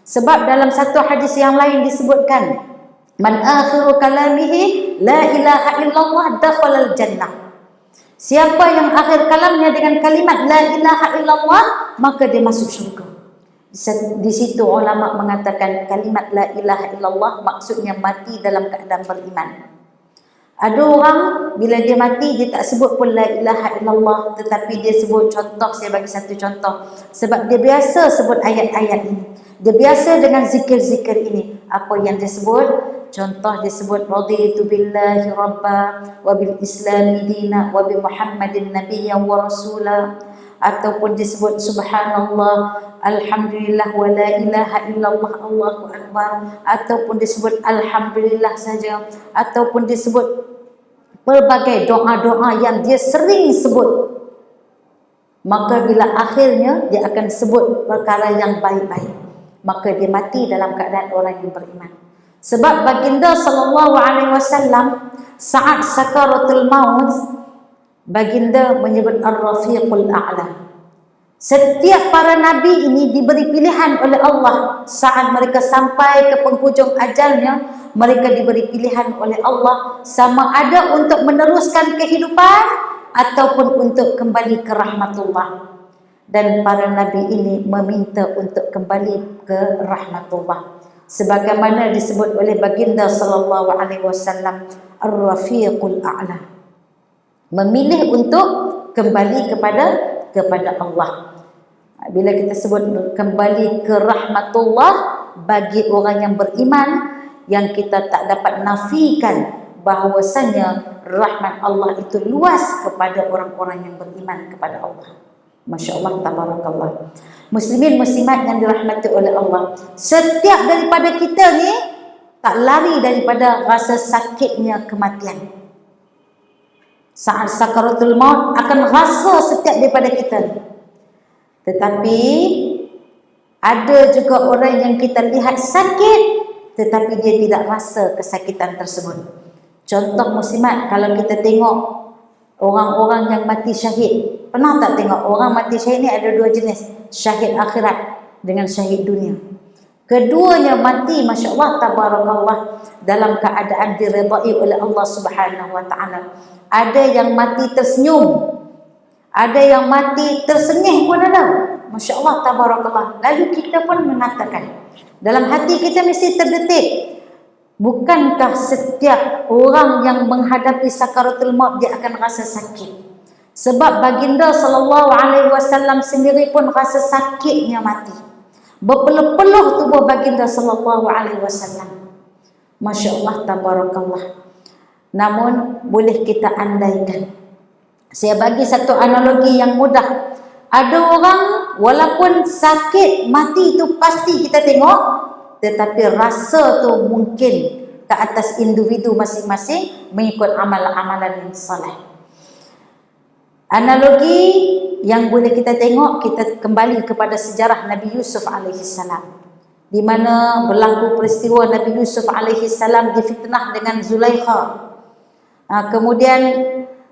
Speaker 1: Sebab dalam satu hadis yang lain disebutkan, man akhiru kalamihi la ilaha illallah dakhala al-jannah. Siapa yang akhir kalamnya dengan kalimat la ilaha illallah, maka dia masuk syurga. Di situ ulama mengatakan kalimat la ilaha illallah maksudnya mati dalam keadaan beriman. Ada orang bila dia mati dia tak sebut pun la ilaha illallah, tetapi dia sebut, contoh saya bagi satu contoh, sebab dia biasa sebut ayat-ayat ini, dia biasa dengan zikir-zikir ini. Apa yang dia sebut? Contoh dia sebut raditu billahi rabba wa bil islami dina wa bi muhammadin nabiyyan wa rasula, ataupun disebut subhanallah alhamdulillah wa la ilaha illallah allahu akbar, ataupun disebut alhamdulillah saja, ataupun disebut pelbagai doa-doa yang dia sering sebut. Maka bila akhirnya dia akan sebut perkara yang baik-baik, maka dia mati dalam keadaan orang yang beriman. Sebab baginda sallallahu alaihi wasallam saat sakaratul maut, baginda menyebut ar-rafiqul a'la. Setiap para nabi ini diberi pilihan oleh Allah saat mereka sampai ke penghujung ajalnya, mereka diberi pilihan oleh Allah sama ada untuk meneruskan kehidupan ataupun untuk kembali ke rahmatullah. Dan para nabi ini meminta untuk kembali ke rahmatullah, sebagaimana disebut oleh baginda sallallahu alaihi wasallam ar-rafiqul a'la, memilih untuk kembali kepada Allah. Bila kita sebut kembali ke rahmatullah, bagi orang yang beriman, yang kita tak dapat nafikan bahawasanya rahmat Allah itu luas kepada orang-orang yang beriman kepada Allah. Masya Allah, tabarakallah. Muslimin muslimat yang dirahmati oleh Allah, setiap daripada kita ni tak lari daripada rasa sakitnya kematian. Saat sakaratul maut akan rasa setiap daripada kita. Tetapi ada juga orang yang kita lihat sakit tetapi dia tidak rasa kesakitan tersebut. Contoh muslimat, kalau kita tengok orang-orang yang mati syahid, pernah tak tengok orang mati syahid ni ada dua jenis, syahid akhirat dengan syahid dunia. Keduanya mati, Masya Allah, tabarakallah, dalam keadaan diredai oleh Allah Subhanahu wa ta'ala. Ada yang mati tersenyum, ada yang mati tersengih pun ada. Masya Allah, tabarakallah. Lalu kita pun mengatakan, dalam hati kita mesti terdetik, bukankah setiap orang yang menghadapi sakaratul maut dia akan rasa sakit? Sebab baginda sallallahu alaihi wasallam sendiri pun rasa sakitnya mati. Berpeluh-peluh tubuh baginda sallallahu alaihi wasallam. Masya Allah, tabarakallah. Namun boleh kita andaikan. Saya bagi satu analogi yang mudah. Ada orang walaupun sakit mati itu pasti kita tengok, tetapi rasa tu mungkin ke atas individu masing-masing mengikut amalan-amalan yang saleh. Analogi yang boleh kita tengok, kita kembali kepada sejarah Nabi Yusuf alaihissalam, di mana berlaku peristiwa Nabi Yusuf alaihissalam difitnah dengan Zulaikha. Kemudian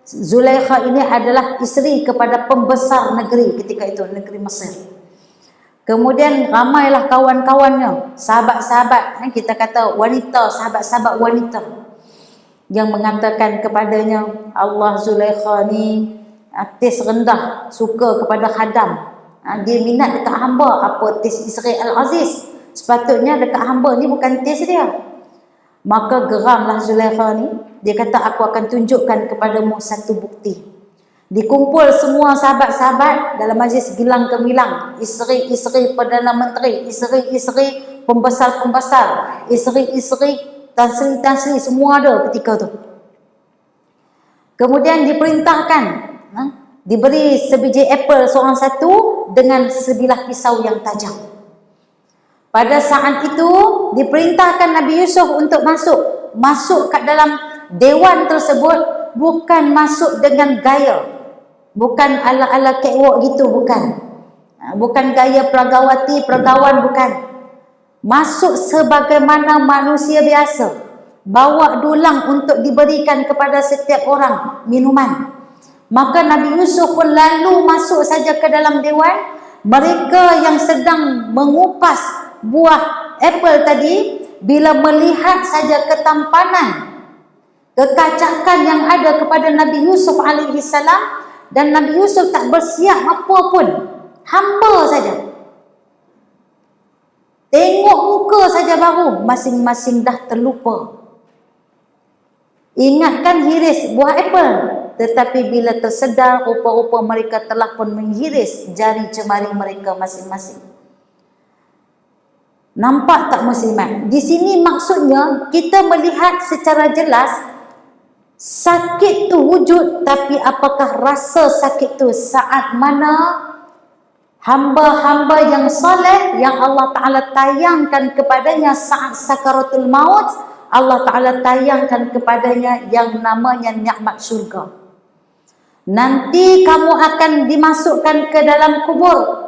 Speaker 1: Zulaikha ini adalah isteri kepada pembesar negeri ketika itu, negeri Mesir. Kemudian ramailah kawan-kawannya, sahabat-sahabat, kita kata wanita, sahabat-sahabat wanita, yang mengatakan kepadanya, Allah, Zulaikha ni tes rendah, suka kepada khadam, dia minat dekat hamba. Apa tes Isteri Al-Aziz? Sepatutnya dekat hamba ni bukan tes dia. Maka geramlah Zulaikha ni. Dia kata, aku akan tunjukkan kepadamu satu bukti. Dikumpul semua sahabat-sahabat dalam majlis gilang gemilang, isteri-isteri Perdana Menteri, isteri-isteri pembesar-pembesar, isteri-isteri tansri-tansri, semua ada ketika tu. Kemudian diperintahkan, diberi sebiji apple seorang satu dengan sebilah pisau yang tajam. Pada saat itu diperintahkan Nabi Yusuf untuk masuk ke dalam dewan tersebut, bukan masuk dengan gaya, Bukan ala-ala catwalk gitu, bukan. Bukan gaya peragawati, peragawan, bukan. Masuk sebagaimana manusia biasa. Bawa dulang untuk diberikan kepada setiap orang minuman. Maka Nabi Yusuf pun lalu masuk saja ke dalam dewan. Mereka yang sedang mengupas buah apple tadi, bila melihat saja ketampanan, kekacakan yang ada kepada Nabi Yusuf alaihi salam, dan Nabi Yusuf tak bersiap apa pun, hamba saja. Tengok muka saja baru masing-masing dah terlupa. Ingatkan hiris buah apple, tetapi bila tersedar rupa-rupa mereka telah pun menghiris jari jemari mereka masing-masing. Nampak tak muslimat? Di sini maksudnya kita melihat secara jelas sakit tu wujud, tapi apakah rasa sakit tu saat mana hamba-hamba yang soleh yang Allah Ta'ala tayangkan kepadanya saat sakaratul maut, Allah Ta'ala tayangkan kepadanya yang namanya nikmat syurga. Nanti kamu akan dimasukkan ke dalam kubur.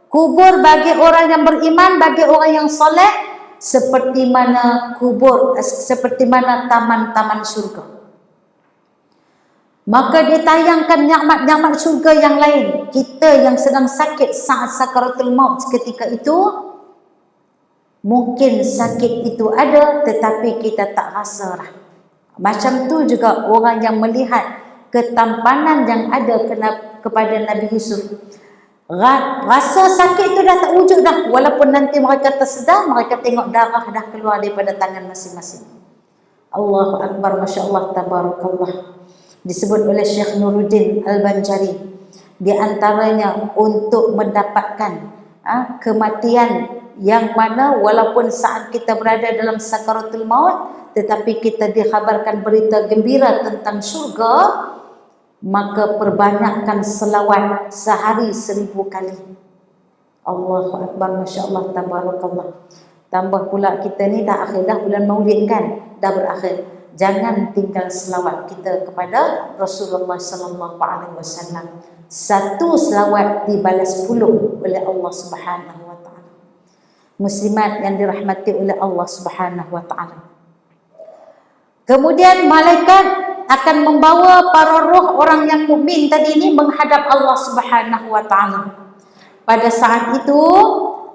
Speaker 1: Kubur bagi orang yang beriman, bagi orang yang soleh, seperti mana kubur, seperti mana taman-taman syurga. Maka ditayangkan nikmat-nikmat syurga yang lain. Kita yang sedang sakit saat sakaratul maut ketika itu, mungkin sakit itu ada tetapi kita tak rasa lah. Macam tu juga orang yang melihat ketampanan yang ada kepada Nabi Yusuf. Rasa sakit tu dah tak wujud dah. Walaupun nanti mereka tersedar, mereka tengok darah dah keluar daripada tangan masing-masing. Allahu Akbar, Masya Allah, Tabarakallah. Disebut oleh Syekh Nuruddin Al-Banjari, di antaranya untuk mendapatkan kematian yang mana walaupun saat kita berada dalam sakaratul maut, tetapi kita dikhabarkan berita gembira tentang syurga, maka perbanyakkan selawat sehari 1000 kali. Allahu Akbar, Masya Allah, Tabarakallah. Tambah pula kita ni dah akhir dah bulan Maulid kan, dah berakhir. Jangan tinggal selawat kita kepada Rasulullah sallallahu alaihi wasallam. Satu selawat dibalas 10 oleh Allah Subhanahu wa taala. Muslimat yang dirahmati oleh Allah Subhanahu wa taala. Kemudian malaikat akan membawa para roh orang yang mukmin tadi ini menghadap Allah Subhanahu wa taala. Pada saat itu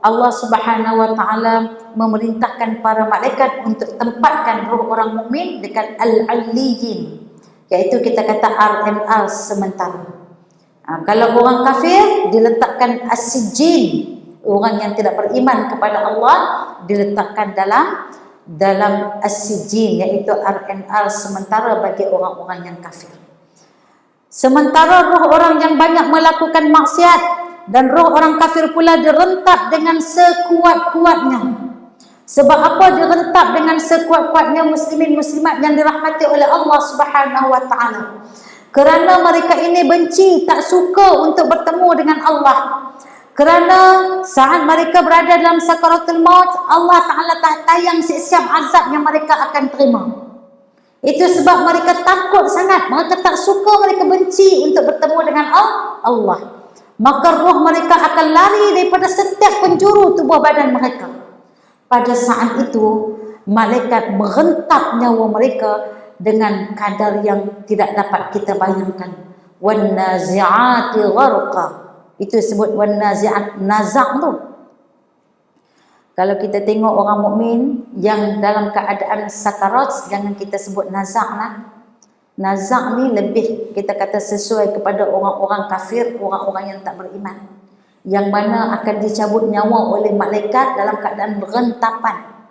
Speaker 1: Allah Subhanahu wa taala memerintahkan para malaikat untuk tempatkan roh orang mukmin dekat al-aliyyin, iaitu kita kata RMR sementara. Kalau orang kafir diletakkan as-sijjin, orang yang tidak beriman kepada Allah diletakkan dalam as-sijjin, iaitu RMR sementara bagi orang-orang yang kafir. Sementara roh orang yang banyak melakukan maksiat dan roh orang kafir pula direntap dengan sekuat-kuatnya. Sebab apa direntap dengan sekuat-kuatnya, muslimin muslimat yang dirahmati oleh Allah Subhanahu wa taala? Kerana mereka ini benci, tak suka untuk bertemu dengan Allah. Kerana saat mereka berada dalam sakaratul maut, Allah Ta'ala tayang siap-siap azab yang mereka akan terima. Itu sebab mereka takut sangat, mereka tak suka, mereka benci untuk bertemu dengan Allah. Maka roh mereka akan lari daripada setiap penjuru tubuh badan mereka. Pada saat itu, malaikat merentap nyawa mereka dengan kadar yang tidak dapat kita bayangkan. Wan nazi'ati gharqa. Itu sebut wan nazi'at, nazak tu. Kalau kita tengok orang mukmin yang dalam keadaan sakarat, jangan kita sebut nazak lah. Nazak ni lebih kita kata sesuai kepada orang-orang kafir, orang-orang yang tak beriman, yang mana akan dicabut nyawa oleh malaikat dalam keadaan berentapan.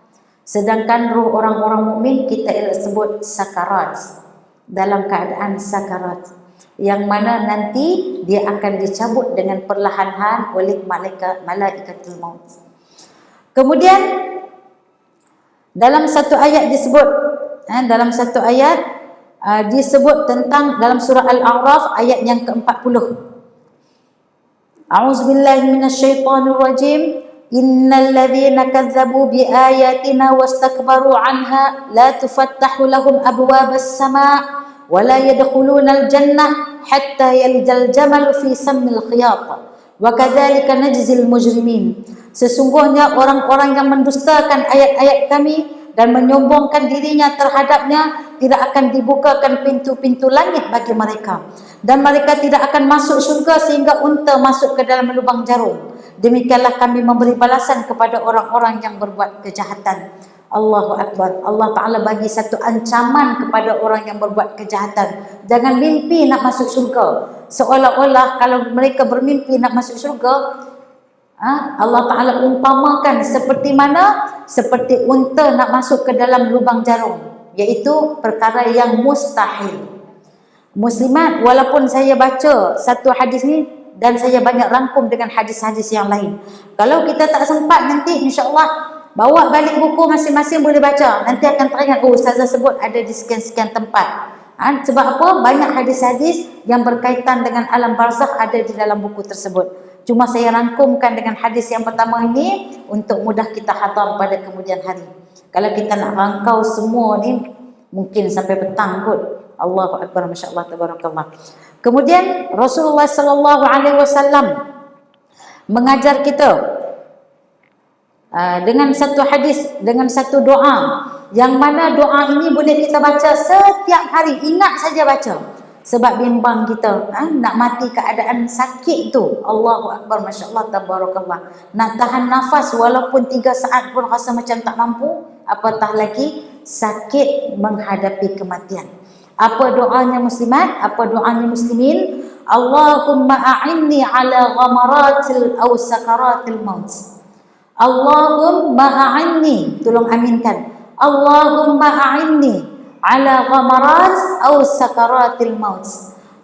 Speaker 1: Sedangkan roh orang-orang mukmin kita sebut sakarat, dalam keadaan sakarat, yang mana nanti dia akan dicabut dengan perlahan-lahan oleh malaikatul maut. Kemudian dalam satu ayat disebut, disebut tentang dalam surah Al-A'raf ayat yang ke-40. A'udzubillahi minasyaitonir rajim. Innal ladzina kazzabu biayatina wastakbaru 'anha la tufattahu lahum abwabas sama' wala yadkhulunal jannah hatta yalijal jamal fi sammil khiyat wa kadzalika najzil mujrimin. Sesungguhnya orang-orang yang mendustakan ayat-ayat kami dan menyombongkan dirinya terhadapnya, tidak akan dibukakan pintu-pintu langit bagi mereka, dan mereka tidak akan masuk syurga sehingga unta masuk ke dalam lubang jarum. Demikianlah kami memberi balasan kepada orang-orang yang berbuat kejahatan. Allahu Akbar. Allah Ta'ala bagi satu ancaman kepada orang yang berbuat kejahatan. Jangan mimpi nak masuk syurga. Seolah-olah kalau mereka bermimpi nak masuk syurga, Allah Ta'ala umpamakan seperti mana? Seperti unta nak masuk ke dalam lubang jarum, iaitu perkara yang mustahil. Muslimat, walaupun saya baca satu hadis ni dan saya banyak rangkum dengan hadis-hadis yang lain, kalau kita tak sempat nanti insya-Allah bawa balik buku masing-masing boleh baca. Nanti akan teringat, oh ustazah sebut ada di sekian-sekian tempat. Sebab apa? Banyak hadis-hadis yang berkaitan dengan alam barzakh ada di dalam buku tersebut. Cuma saya rangkumkan dengan hadis yang pertama ini untuk mudah kita khatam pada kemudian hari. Kalau kita nak rangkau semua ni mungkin sampai petang kot. Allahu Akbar, masya-Allah, tabarakallah. Kemudian Rasulullah sallallahu alaihi wasallam mengajar kita dengan satu hadis, dengan satu doa, yang mana doa ini boleh kita baca setiap hari. Ingat saja baca, sebab bimbang kita nak mati keadaan sakit tu. Allahu Akbar, masya-Allah, tabarakallah. Nak tahan nafas walaupun 3 saat pun rasa macam tak mampu, apatah lagi sakit menghadapi kematian. Apa doanya muslimat? Apa doanya muslimin? Allahumma a'inni ala ghamaratil aw sakaratil maut. Allahumma a'inni, tolong aminkan. Allahumma a'inni ala ghamarat aw sakaratil maut.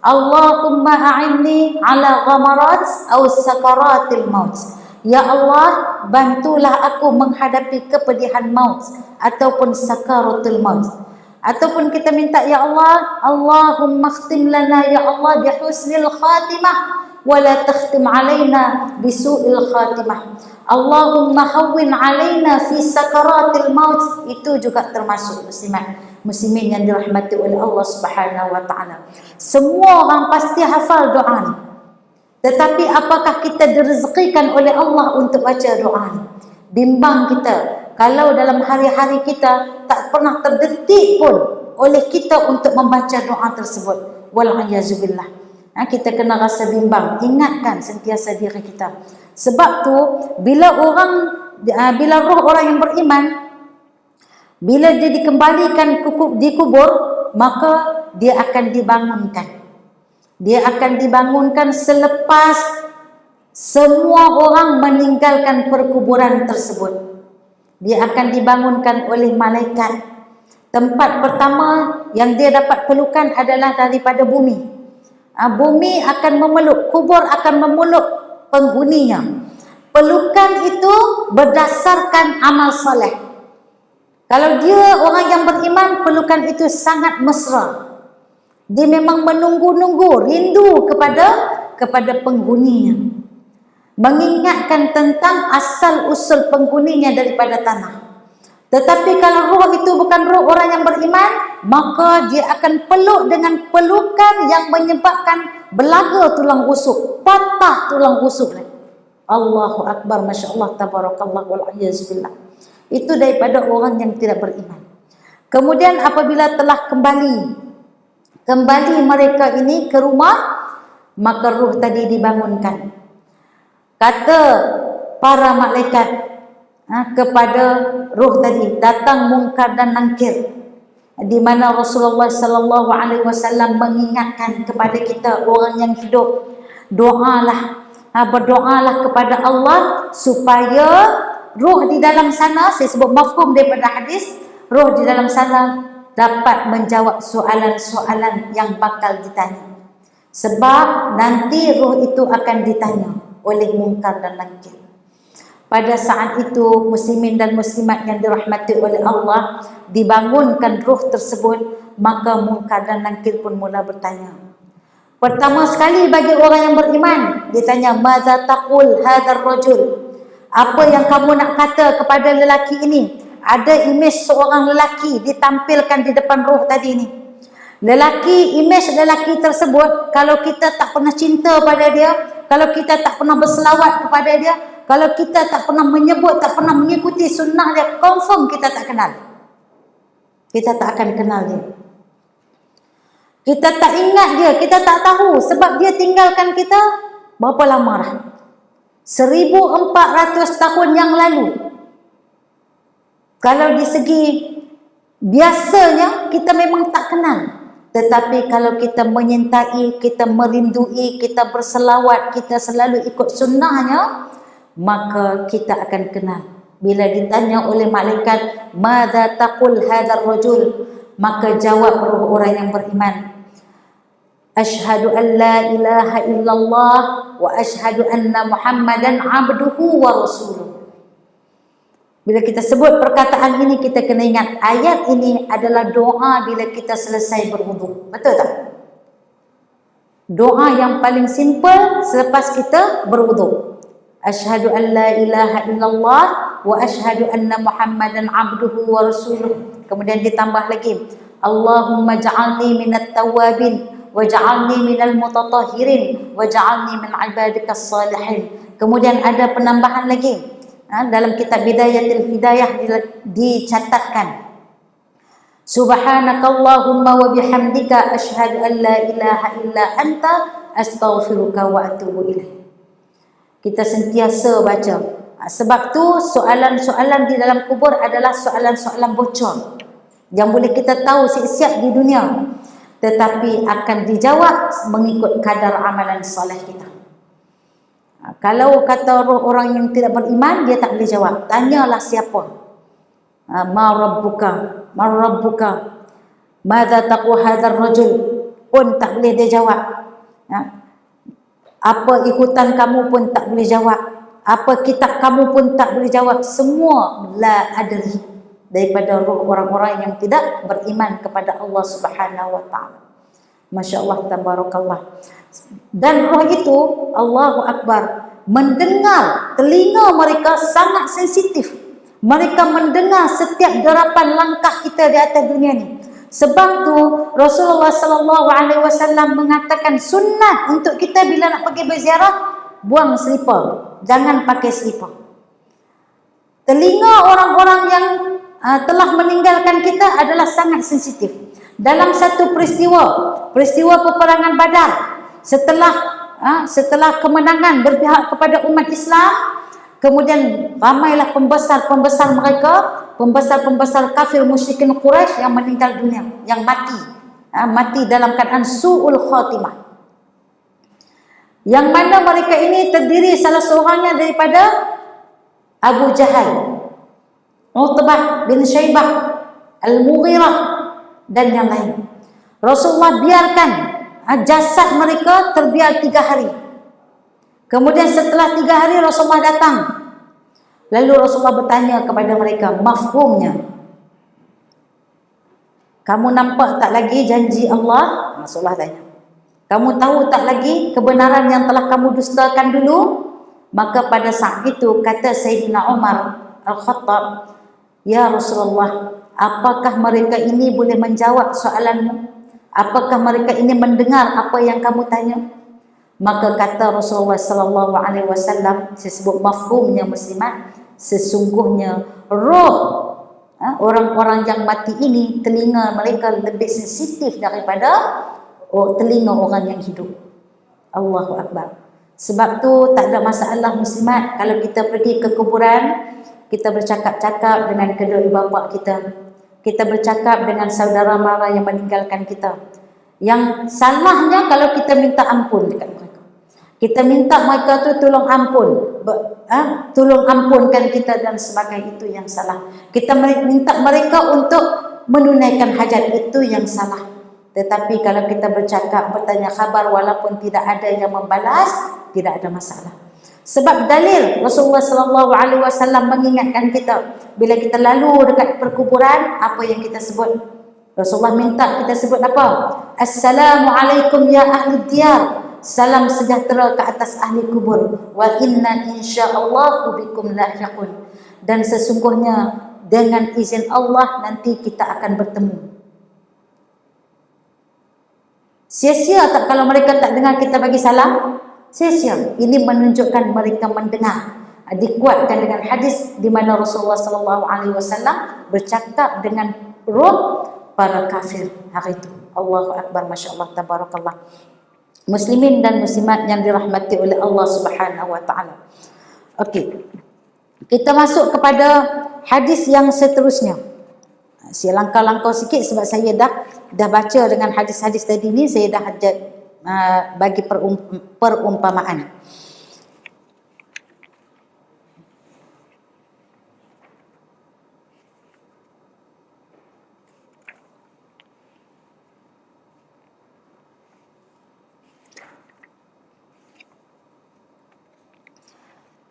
Speaker 1: Allahumma a'inni ala ghamarat aw sakaratil maut. Ya Allah, bantulah aku menghadapi kepedihan maut ataupun sakaratul maut. Ataupun kita minta, ya Allah, Allahumma khtim lana ya Allah bi husnil khatimah wa la takhtim alaina bi su'il khatimah. Allahumma hawwin alaina fi sakaratil maut. Itu juga termasuk muslimin yang dirahmati oleh Allah Subhanahu wa taala. Semua orang pasti hafal doa ni. Tetapi apakah kita direzekikan oleh Allah untuk baca doa ni? Bimbang kita kalau dalam hari-hari kita tak pernah terdetik pun oleh kita untuk membaca doa tersebut. Wal'ayazubillah. Kita kena rasa bimbang. Ingatkan sentiasa diri kita. Sebab tu bila roh orang yang beriman, bila dia dikembalikan di kubur, maka dia akan dibangunkan. Dia akan dibangunkan selepas semua orang meninggalkan perkuburan tersebut. Dia akan dibangunkan oleh malaikat. Tempat pertama yang dia dapat pelukan adalah daripada bumi. Bumi akan memeluk, kubur akan memeluk penghuninya. Pelukan itu berdasarkan amal soleh. Kalau dia orang yang beriman, pelukan itu sangat mesra. Dia memang menunggu-nunggu, rindu kepada penghuninya, mengingatkan tentang asal-usul penghuninya daripada tanah. Tetapi kalau roh itu bukan roh orang yang beriman, maka dia akan peluk dengan pelukan yang menyebabkan belaga tulang rusuk, patah tulang rusuk. Allahu Akbar, masya-Allah, tabarakallah, wal'ayazubillah. Itu daripada orang yang tidak beriman. Kemudian apabila telah kembali mereka ini ke rumah, maka ruh tadi dibangunkan. Kata para malaikat kepada ruh tadi, datang Munkar dan Nakir, di mana Rasulullah sallallahu alaihi wasallam mengingatkan kepada kita orang yang hidup, doalah, berdoalah kepada Allah supaya ruh di dalam sana, saya sebut mafhum daripada hadis, ruh di dalam sana dapat menjawab soalan-soalan yang bakal ditanya. Sebab nanti ruh itu akan ditanya oleh Munkar dan Nakir. Pada saat itu muslimin dan muslimat yang dirahmati oleh Allah, dibangunkan ruh tersebut, maka Munkar dan Nakir pun mula bertanya. Pertama sekali bagi orang yang beriman, ditanya, "Madza taqul hadzal rajul?" Apa yang kamu nak kata kepada lelaki ini? Ada imej seorang lelaki ditampilkan di depan ruh tadi ni. Lelaki, imej lelaki tersebut, kalau kita tak pernah cinta pada dia, kalau kita tak pernah berselawat kepada dia, kalau kita tak pernah menyebut, tak pernah mengikuti sunnah dia, confirm kita tak kenal. Kita tak akan kenal dia. Kita tak ingat dia, kita tak tahu sebab dia tinggalkan kita berapa lama dah. 1400 tahun yang lalu. Kalau di segi biasanya kita memang tak kenal. Tetapi kalau kita menyintai, kita merindui, kita berselawat, kita selalu ikut sunnahnya, maka kita akan kenal. Bila ditanya oleh malaikat, "Madza taqul hadzal rajul?" Maka jawab roh orang yang beriman, "Asyhadu an la ilaha illallah wa asyhadu anna Muhammadan abduhu wa rasuluh." Bila kita sebut perkataan ini, kita kena ingat ayat ini adalah doa bila kita selesai berwudu. Betul tak? Doa yang paling simple selepas kita berwudu. Asyhadu an la ilaha illallah wa asyhadu anna Muhammadan abduhu wa rasuluh. Kemudian ditambah lagi, Allahumma ja'alni minat tawabin waj'alni minal mutatahhirin waj'alni min ibadikas salihin. Kemudian ada penambahan lagi. Dalam kitab Bidayatul Hidayah dicatatkan, Subhanakallahumma wa bihamdika asyhadu an la ilaha illa anta astaghfiruka wa atubu ilaik. Kita sentiasa baca. Sebab tu soalan-soalan di dalam kubur adalah soalan-soalan bocor yang boleh kita tahu siap-siap di dunia, tetapi akan dijawab mengikut kadar amalan soleh kita. Kalau kata orang yang tidak beriman, dia tak boleh jawab. Tanyalah siapa. Ma rabbuka, ma rabbuka, madza taqwa hadzal rajul, pun tak boleh dia jawab. Apa ikutan kamu pun tak boleh jawab. Apa kitab kamu pun tak boleh jawab. Semua la adri, daripada roh orang-orang yang tidak beriman kepada Allah Subhanahu wa taala. Masya-Allah, tabarakallah. Dan roh itu, Allahu Akbar, mendengar, telinga mereka sangat sensitif. Mereka mendengar setiap derapan langkah kita di atas dunia ni. Sebab tu Rasulullah sallallahu alaihi wasallam mengatakan sunnah untuk kita bila nak pergi berziarah, buang selipar, jangan pakai selipar. Telinga orang-orang yang telah meninggalkan kita adalah sangat sensitif. Dalam satu peristiwa peperangan Badar, setelah kemenangan berpihak kepada umat Islam, kemudian ramailah pembesar mereka, pembesar kafir musyrikin Quraisy yang meninggal dunia, yang mati dalam keadaan su'ul khatimah. Yang mana mereka ini terdiri salah seorangnya daripada Abu Jahal, Utbah bin Syaibah, Al-Mughirah dan yang lain. Rasulullah biarkan jasad mereka terbiar 3 hari. Kemudian setelah 3 hari Rasulullah datang. Lalu Rasulullah bertanya kepada mereka, mafhumnya, kamu nampak tak lagi janji Allah? Rasulullah tanya, kamu tahu tak lagi kebenaran yang telah kamu dustakan dulu? Maka pada saat itu kata Sayyidina Umar Al-Khattab, ya Rasulullah, apakah mereka ini boleh menjawab soalanmu? Apakah mereka ini mendengar apa yang kamu tanya? Maka kata Rasulullah sallallahu alaihi wasallam, disebut mafhumnya muslimat, sesungguhnya roh orang-orang yang mati ini, telinga mereka lebih sensitif daripada telinga orang yang hidup. Allahu Akbar. Sebab tu tak ada masalah muslimat kalau kita pergi ke kuburan, kita bercakap-cakap dengan kedua bapa kita. Kita bercakap dengan saudara mara yang meninggalkan kita. Yang salahnya kalau kita minta ampun dekat mereka. Kita minta mereka tu tolong ampun, tolong ampunkan kita dan sebagainya, itu yang salah. Kita minta mereka untuk menunaikan hajat, itu yang salah. Tetapi kalau kita bercakap, bertanya khabar walaupun tidak ada yang membalas, tidak ada masalah. Sebab dalil Rasulullah sallallahu alaihi wasallam mengingatkan kita bila kita lalu dekat perkuburan, apa yang kita sebut? Rasulullah minta kita sebut apa? Assalamualaikum ya ahli diyar. Salam sejahtera ke atas ahli kubur. Wa inna insyaallah bikum lahiqun. Dan sesungguhnya dengan izin Allah nanti kita akan bertemu. Sia-sia tak kalau mereka tak dengar kita bagi salam? Sia-sia. Ini menunjukkan mereka mendengar. Dikuatkan dengan hadis di mana Rasulullah sallallahu alaihi wasallam bercakap dengan roh para kafir hari itu. Allahu akbar, masya-Allah, tabarakallah. Muslimin dan muslimat yang dirahmati oleh Allah Subhanahu wa taala. Okey. Kita masuk kepada hadis yang seterusnya. Saya langkah-langkah sikit sebab saya dah baca dengan hadis-hadis tadi ni, saya dah bagi perumpamaan.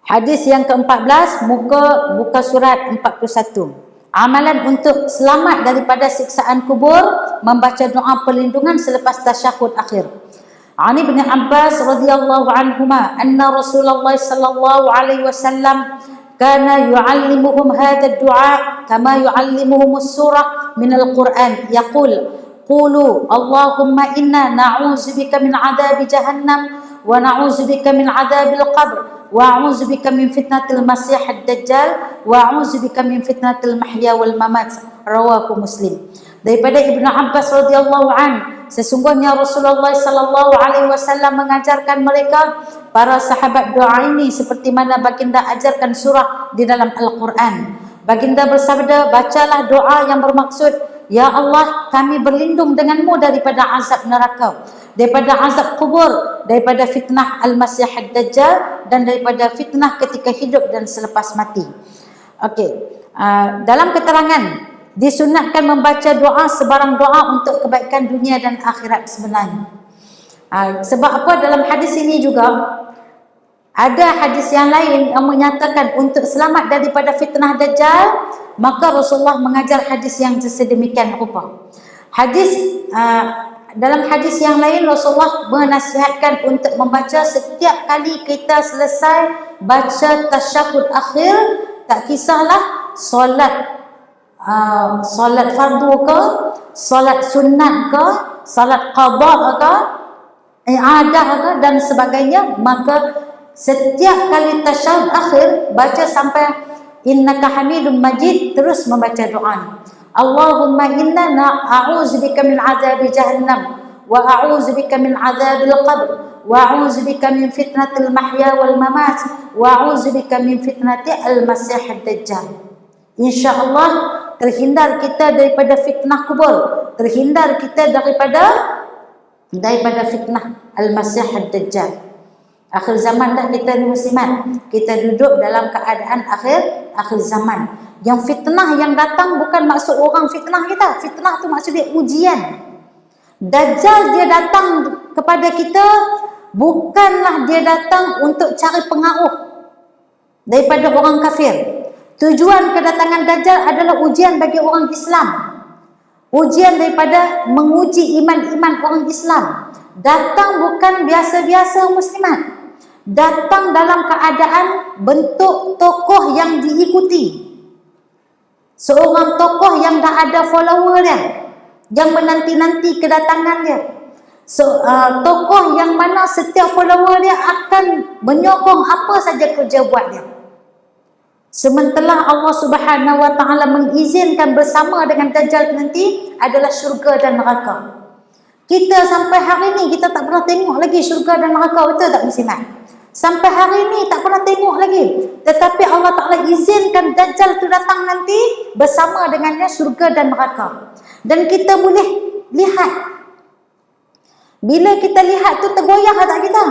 Speaker 1: Hadis yang ke-14, muka surat 41. Amalan untuk selamat daripada siksaan kubur, membaca doa perlindungan selepas tasyahud akhir. Ani bin Abbas radhiyallahu anhuma anna Rasulullah sallallahu alaihi wasallam kana yu'allimuhum hadha ad-du'a kama yu'allimuhum as-surah min al-Qur'an. Yaqul qulu Allahumma inna na'udzubika min 'adzabi jahannam wa na'udzubika min 'adzabil qabr wa a'udzubika min fitnatil masih ad-dajjal wa a'udzubika min fitnatil mahya wal mamat. Rawahu Muslim. Daripada Ibnu Abbas radhiyallahu an, sesungguhnya Rasulullah sallallahu alaihi wasallam mengajarkan mereka para sahabat doa ini seperti mana baginda ajarkan surah di dalam Al-Quran. Baginda bersabda, bacalah doa yang bermaksud, ya Allah, kami berlindung denganmu daripada azab neraka, daripada azab kubur, daripada fitnah Al-Masih Ad-Dajjal, dan daripada fitnah ketika hidup dan selepas mati. Okey, dalam keterangan, disunatkan membaca doa sebarang doa untuk kebaikan dunia dan akhirat sebenarnya. Sebab apa? Dalam hadis ini juga ada hadis yang lain yang menyatakan untuk selamat daripada fitnah Dajjal, maka Rasulullah mengajar hadis yang sedemikian rupa. Dalam hadis yang lain Rasulullah menasihatkan untuk membaca setiap kali kita selesai baca tasyahud akhir, tak kisahlah solat fardu ke, solat sunat ke, solat qada ke, i'adah ke dan sebagainya, maka setiap kali tasyahud akhir baca sampai innaka hamidum majid, terus membaca doa. Allahumma inna a'udzubika min azabi jahannam wa a'udzubika min azabil qabr wa a'udzubika min fitnatil mahya wal mamat wa a'udzubika min fitnati al-masih ad-dajjal. InsyaAllah terhindar kita daripada fitnah kubur, terhindar kita daripada fitnah Al-Masih Ad-Dajjal. Akhir zaman dah kita ni muslimat, kita duduk dalam keadaan akhir zaman. Yang fitnah yang datang bukan maksud orang fitnah kita, fitnah tu maksud dia ujian. Dajjal dia datang kepada kita, bukanlah dia datang untuk cari pengaruh daripada orang kafir. Tujuan kedatangan Dajjal adalah ujian bagi orang Islam. Ujian daripada menguji iman-iman orang Islam. Datang bukan biasa-biasa muslimat. Datang dalam keadaan bentuk tokoh yang diikuti. Seorang tokoh yang dah ada follower dia, yang menanti-nanti kedatangan dia. Tokoh yang mana setiap follower dia akan menyokong apa saja kerja buat dia. Sementara Allah Subhanahu wa taala mengizinkan bersama dengan Dajjal nanti adalah syurga dan neraka. Kita sampai hari ni kita tak pernah tengok lagi syurga dan neraka, betul tak muslimat? Sampai hari ni tak pernah tengok lagi. Tetapi Allah Taala izinkan Dajjal tu datang nanti, bersama dengannya syurga dan neraka. Dan kita boleh lihat. Bila kita lihat tu tergoyah tak kita?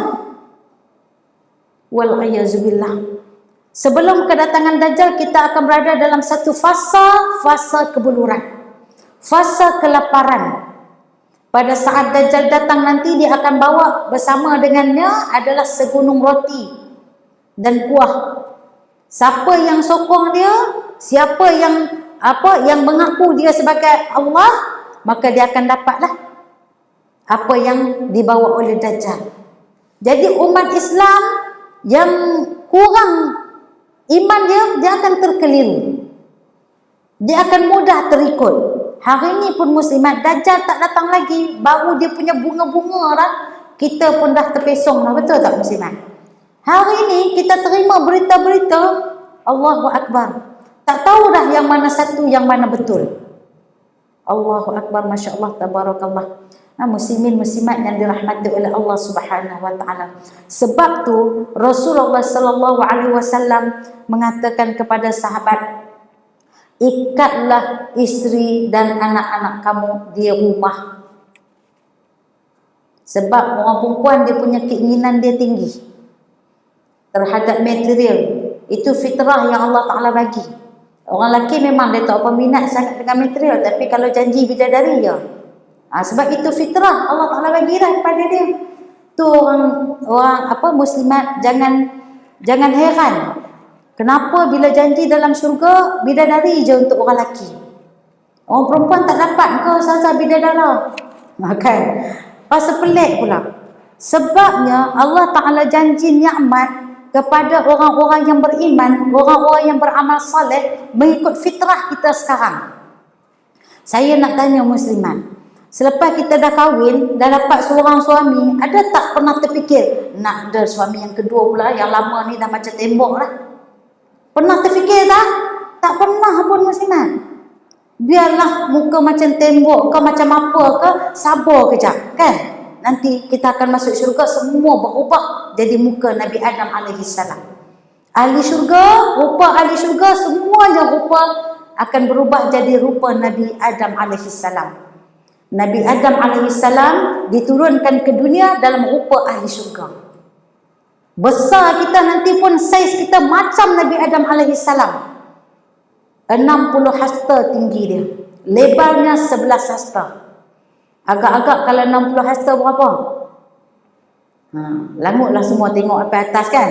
Speaker 1: Wal a'yazubillah. Sebelum kedatangan Dajjal, kita akan berada dalam satu fasa kebuluran, fasa kelaparan. Pada saat Dajjal datang nanti, dia akan bawa bersama dengannya adalah segunung roti dan kuah. Siapa yang sokong dia, siapa yang mengaku dia sebagai Allah, maka dia akan dapatlah apa yang dibawa oleh Dajjal. Jadi umat Islam yang kurang iman dia akan terkeliru. Dia akan mudah terikut. Hari ni pun muslimat, Dajjal tak datang lagi, baru dia punya bunga-bunga dah, kita pun dah terpesong dah, betul tak muslimat? Hari ni kita terima berita-berita, Allahu Akbar. Tak tahu dah yang mana satu, yang mana betul. Allahu Akbar, Masya Allah, Tabarakallah. Muslimin muslimat yang dirahmati oleh Allah Subhanahu wa taala. Sebab tu Rasulullah sallallahu alaihi wasallam mengatakan kepada sahabat, ikatlah isteri dan anak-anak kamu di rumah. Sebab orang perempuan dia punya keinginan dia tinggi terhadap material. Itu fitrah yang Allah Ta'ala bagi. Orang lelaki memang dia tak apa minat sangat dengan material, tapi kalau janji bidadari je. Sebab itu fitrah Allah Ta'ala bagi dah kepada dia. Tu orang muslimat jangan heran. Kenapa bila janji dalam syurga bidadari je untuk orang lelaki. Orang perempuan tak dapat ke saza bidadara. Kan? Pasal pelik pula. Sebabnya Allah Ta'ala janji nikmat kepada orang-orang yang beriman, orang-orang yang beramal saleh mengikut fitrah kita sekarang. Saya nak tanya muslimat, selepas kita dah kahwin, dah dapat seorang suami, ada tak pernah terfikir nak ada suami yang kedua pula, yang lama ni dah macam tembok lah? Pernah terfikir tak? Tak pernah pun muslimat. Biarlah muka macam tembok ke macam apa ke, sabar kejap kan. Nanti kita akan masuk syurga, semua berubah jadi muka Nabi Adam AS. Ahli syurga, rupa ahli syurga, semuanya rupa akan berubah jadi rupa Nabi Adam AS. Nabi Adam AS diturunkan ke dunia dalam rupa ahli syurga. Besar kita nanti pun saiz kita macam Nabi Adam AS. 60 hasta tinggi dia, lebarnya 11 hasta. Agak-agak kalau 60 hasta berapa? Langutlah semua tengok apa atas kan.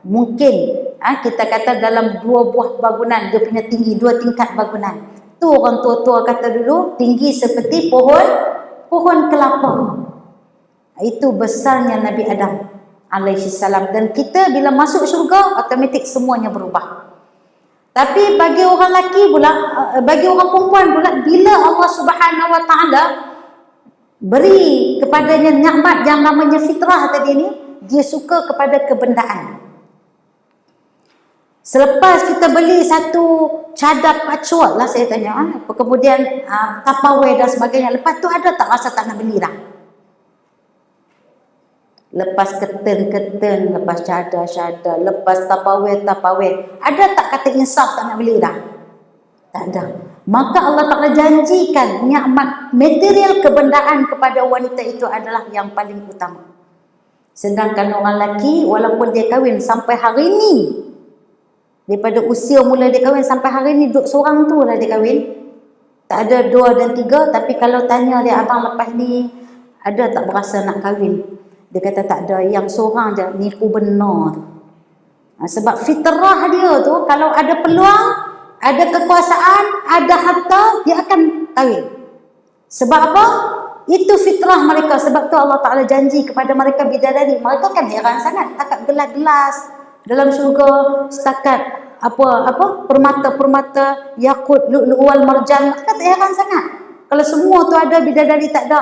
Speaker 1: Mungkin kita kata dalam 2 buah bangunan dia punya tinggi, 2 tingkat bangunan. Tu orang tua-tua kata dulu tinggi seperti pohon kelapa. Itu besarnya Nabi Adam alaihissalam. Dan kita bila masuk syurga automatik semuanya berubah. Tapi bagi orang lelaki pula, bagi orang perempuan pula, bila Allah Subhanahu wa taala beri kepadanya nikmat yang namanya fitrah tadi ni, dia suka kepada kebendaan. Selepas kita beli satu cadar patchwork lah, saya tanya, kemudian Tupperware dan sebagainya, lepas tu ada tak rasa tak nak beli dah? Lepas keten-keten, lepas cadar-cadar, lepas Tupperware, ada tak kata insaf tak nak beli dah? Tak ada. Maka Allah Ta'ala janjikan nikmat material kebendaan kepada wanita itu adalah yang paling utama. Sedangkan orang lelaki, walaupun dia kahwin sampai hari ni, daripada usia mula dia kahwin sampai hari ni, duduk seorang tu lah dia kahwin. Tak ada 2 dan 3, tapi kalau tanya dia, abang lepas ni ada tak berasa nak kahwin? Dia kata tak ada, yang seorang je, nipu benar. Sebab fitrah dia tu, kalau ada peluang, ada kekuasaan, ada harta, dia akan kahwin. Sebab apa? Itu fitrah mereka. Sebab tu Allah Ta'ala janji kepada mereka bidadari. Mereka kan heran sangat. Takat gelas-gelas dalam syurga, setakat permata-permata, yakut, lu'lu' wal marjan. Mereka tak heran sangat. Kalau semua tu ada, bidadari tak ada.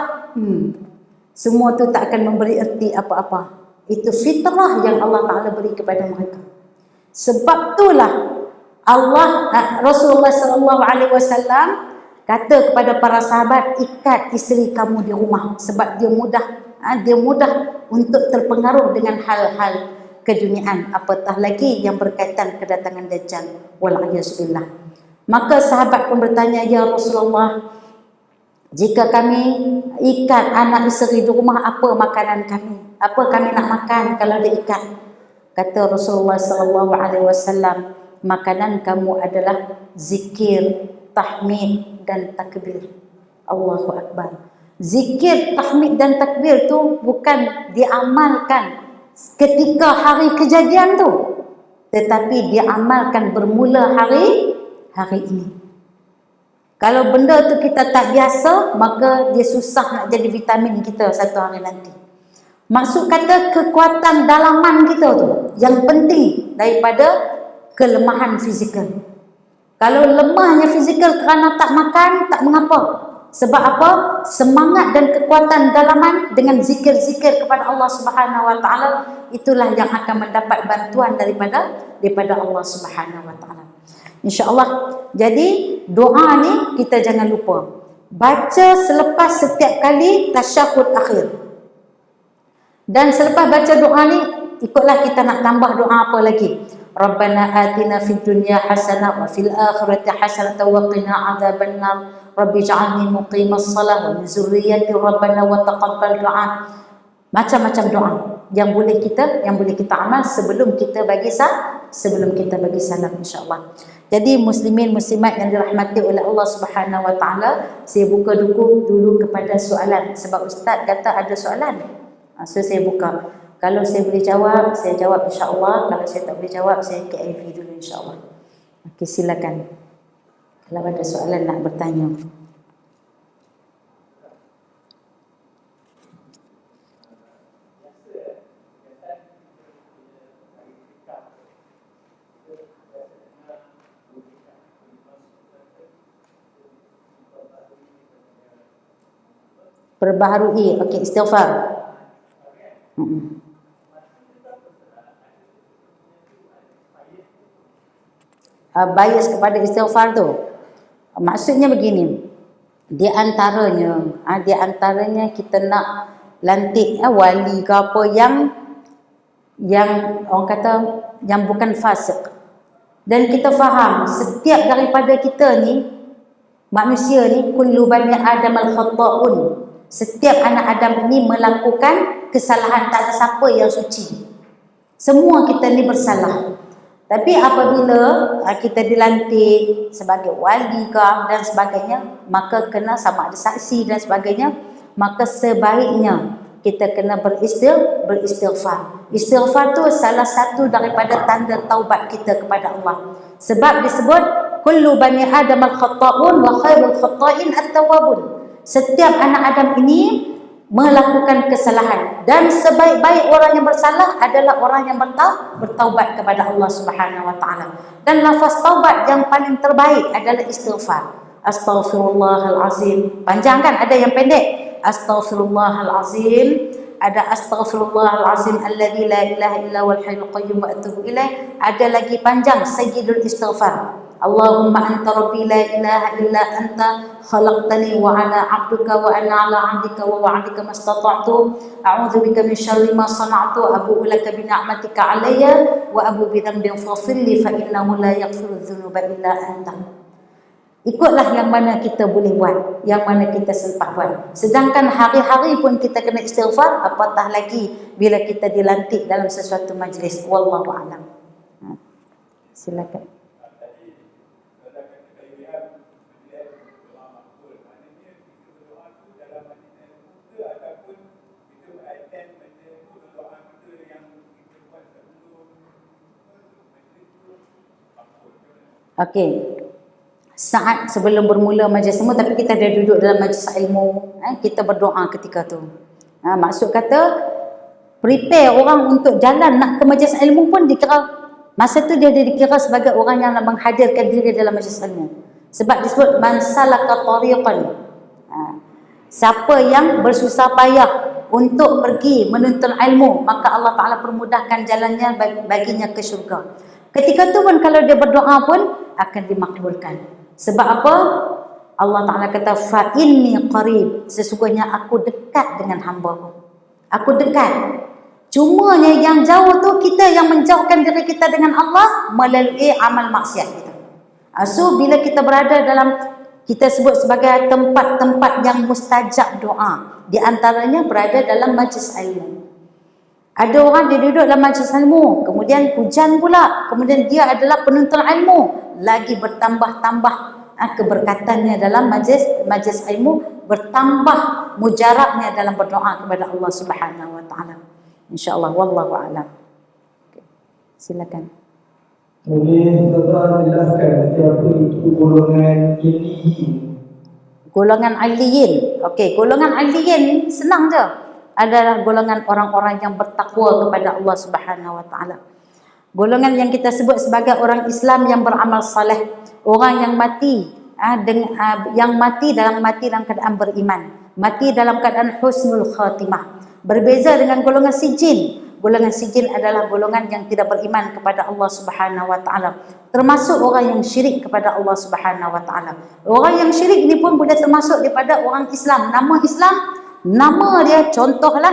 Speaker 1: Semua tu tak akan memberi erti apa-apa. Itu fitrah yang Allah Ta'ala beri kepada mereka. Sebab itulah Rasulullah SAW kata kepada para sahabat, ikat isteri kamu di rumah. Sebab dia mudah untuk terpengaruh dengan hal-hal keduniaan, apatah lagi yang berkaitan kedatangan Dajjal. Wal'iyazbillah. Maka sahabat pun bertanya, ya Rasulullah, jika kami ikat anak isteri di rumah, apa makanan kami? Apa kami nak makan kalau dia ikat? Kata Rasulullah SAW, makanan kamu adalah zikir, tahmid dan takbir. Allahu Akbar. Zikir, tahmid dan takbir tu bukan diamalkan ketika hari kejadian tu, tetapi diamalkan bermula hari ini. Kalau benda tu kita tak biasa, maka dia susah nak jadi vitamin kita satu hari nanti. Maksud kata kekuatan dalaman kita tu yang penting daripada kelemahan fizikal. Kalau lemahnya fizikal kerana tak makan, tak mengapa. Sebab apa? Semangat dan kekuatan dalaman dengan zikir-zikir kepada Allah Subhanahu Wa Taala, itulah yang akan mendapat bantuan daripada Allah Subhanahu Wa Taala. InsyaAllah. Jadi doa ni kita jangan lupa baca selepas setiap kali tasyahud akhir. Dan selepas baca doa ni, ikutlah kita nak tambah doa apa lagi. Rabbana atina fid dunya hasanah wa fil akhirati hasanah wa qina adzabannar. Rabbi ja'alni muqimas salah wa min zurriyyati rabbana wa taqabbal du'a. Macam-macam doa yang boleh kita amal sebelum kita bagi salam, insya-Allah. Jadi muslimin muslimat yang dirahmati oleh Allah Subhanahu Wa Taala, saya buka dulu kepada soalan sebab ustaz kata ada soalan. So saya buka. Kalau saya boleh jawab, saya jawab insya-Allah. Kalau saya tak boleh jawab, saya KIV dulu insya-Allah. Okey, silakan. Kalau ada soalan nak bertanya. Perbaharui, okey, istighfar. Bias kepada istighfar tu maksudnya begini, di antaranya kita nak lantik wali ke apa yang orang kata yang bukan fasik, dan kita faham setiap daripada kita ni manusia ni kullu bani adam al-khata'un, setiap anak Adam ini melakukan kesalahan, tak ada siapa yang suci, semua kita ni bersalah. Tapi apabila kita dilantik sebagai wali dan sebagainya, maka kena sama ada saksi dan sebagainya, maka sebaiknya kita kena beristighfar. Istighfar tu salah satu daripada tanda taubat kita kepada Allah. Sebab disebut kullu bani adam al-khata'un wa khairul khata'in at-tawwabun. Setiap anak Adam ini melakukan kesalahan, dan sebaik-baik orang yang bersalah adalah orang yang bertaubat kepada Allah Subhanahu Wa Taala. Dan lafaz taubat yang paling terbaik adalah istighfar. Astaghfirullahalazim. Panjang kan? Ada yang pendek. Astaghfirullahalazim. Ada astaghfirullahalazim alladzi la ilaha illa huwal hayyul qayyum wa atubu ilaih. Ada lagi panjang, sayyidul istighfar. Allahumma anta rabbi la ilaha illa anta khalaqtani wa ana 'abduka wa ana 'ala 'ahdika wa wa'dika mastata'tu a'udzu bika min syarri ma sana'tu abu'u laka bi ni'matika 'alayya wa abu'u bi dhanbin faghfir li fa innahu la yaghfiru dzunuba illa anta. Ikutlah yang mana kita boleh buat, yang mana kita sempat buat. Sedangkan hari-hari pun kita kena istighfar, apatah lagi bila kita dilantik dalam sesuatu majlis. Wallahu a'lam. Silakan. Okey. Saat sebelum bermula majlis semua, tapi kita dah duduk dalam majlis ilmu, kita berdoa ketika tu. Maksud kata prepare orang untuk jalan nak ke majlis ilmu pun dikira, masa tu dia dikira sebagai orang yang nak menghadirkan diri dalam majlis ilmu. Sebab disebut man salaka tariqan. Siapa yang bersusah payah untuk pergi menuntut ilmu, maka Allah Ta'ala permudahkan jalannya baginya ke syurga. Ketika tu pun kalau dia berdoa pun akan dimakbulkan. Sebab apa? Allah Ta'ala kata fa inni qarib, sesungguhnya aku dekat dengan hamba-Ku. Aku dekat. Cumanya yang jauh tu kita yang menjauhkan diri kita dengan Allah melalui amal maksiat kita. So bila kita berada dalam, kita sebut sebagai tempat-tempat yang mustajab doa, di antaranya berada dalam majlis ilmu. Ada orang dia duduk dalam majlis ilmu, kemudian hujan pula, kemudian dia adalah penuntut ilmu, lagi bertambah-tambah keberkatannya dalam majlis ilmu, bertambah mujarabnya dalam berdoa kepada Allah Subhanahu Wa Taala. Insya-Allah, wallahu a'lam. Okay. Silakan.
Speaker 2: Boleh Ustaz jelaskan siapa itu golongan Iliyin?
Speaker 1: Golongan Aliyin. Okey, golongan Aliyin senang je. Adalah golongan orang-orang yang bertakwa kepada Allah Subhanahu Wa Taala. Golongan yang kita sebut sebagai orang Islam yang beramal saleh, orang yang mati yang mati dalam keadaan beriman, mati dalam keadaan husnul khatimah. Berbeza dengan golongan sijin. Golongan sijin adalah golongan yang tidak beriman kepada Allah Subhanahu wa taala. Termasuk orang yang syirik kepada Allah Subhanahu wa taala. Orang yang syirik ini pun boleh termasuk daripada orang Islam. Nama Islam, nama dia contohlah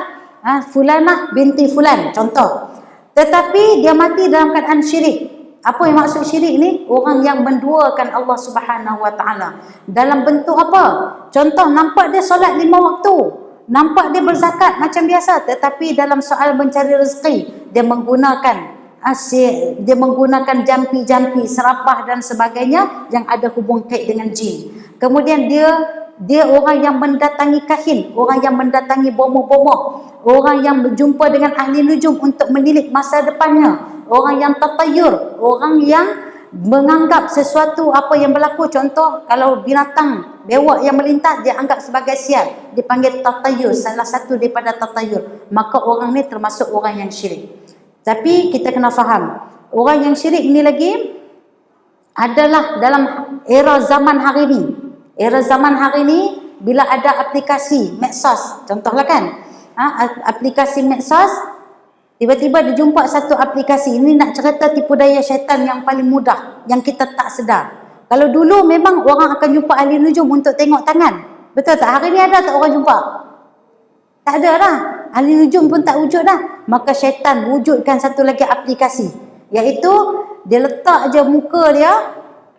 Speaker 1: Fulanah binti Fulan, contoh. Tetapi dia mati dalam keadaan syirik. Apa yang maksud syirik ni? Orang yang menduakan Allah Subhanahu wa taala. Dalam bentuk apa? Contoh, nampak dia solat 5 waktu. Nampak dia berzakat macam biasa, tetapi dalam soal mencari rezeki dia menggunakan jampi-jampi, serapah dan sebagainya yang ada hubung kait dengan jin. Kemudian dia orang yang mendatangi kahin, orang yang mendatangi bomoh-bomoh, orang yang berjumpa dengan ahli nujum untuk menilik masa depannya, orang yang tatayur, orang yang menganggap sesuatu apa yang berlaku. Contoh, kalau binatang bewak yang melintas dia anggap sebagai sial, dipanggil tatayur, salah satu daripada tatayur. Maka orang ni termasuk orang yang syirik. Tapi kita kena faham, orang yang syirik ni lagi adalah dalam era zaman hari ni. Era zaman hari ni bila ada aplikasi medsos, contohlah kan, aplikasi medsos, tiba-tiba dia jumpa satu aplikasi. Ini nak cerita tipu daya syaitan yang paling mudah, yang kita tak sedar. Kalau dulu memang orang akan jumpa ahli nujum untuk tengok tangan. Betul tak? Hari ni ada tak orang jumpa? Tak ada dah. Ahli nujum pun tak wujud dah. Maka syaitan wujudkan satu lagi aplikasi. Iaitu, dia letak je muka dia,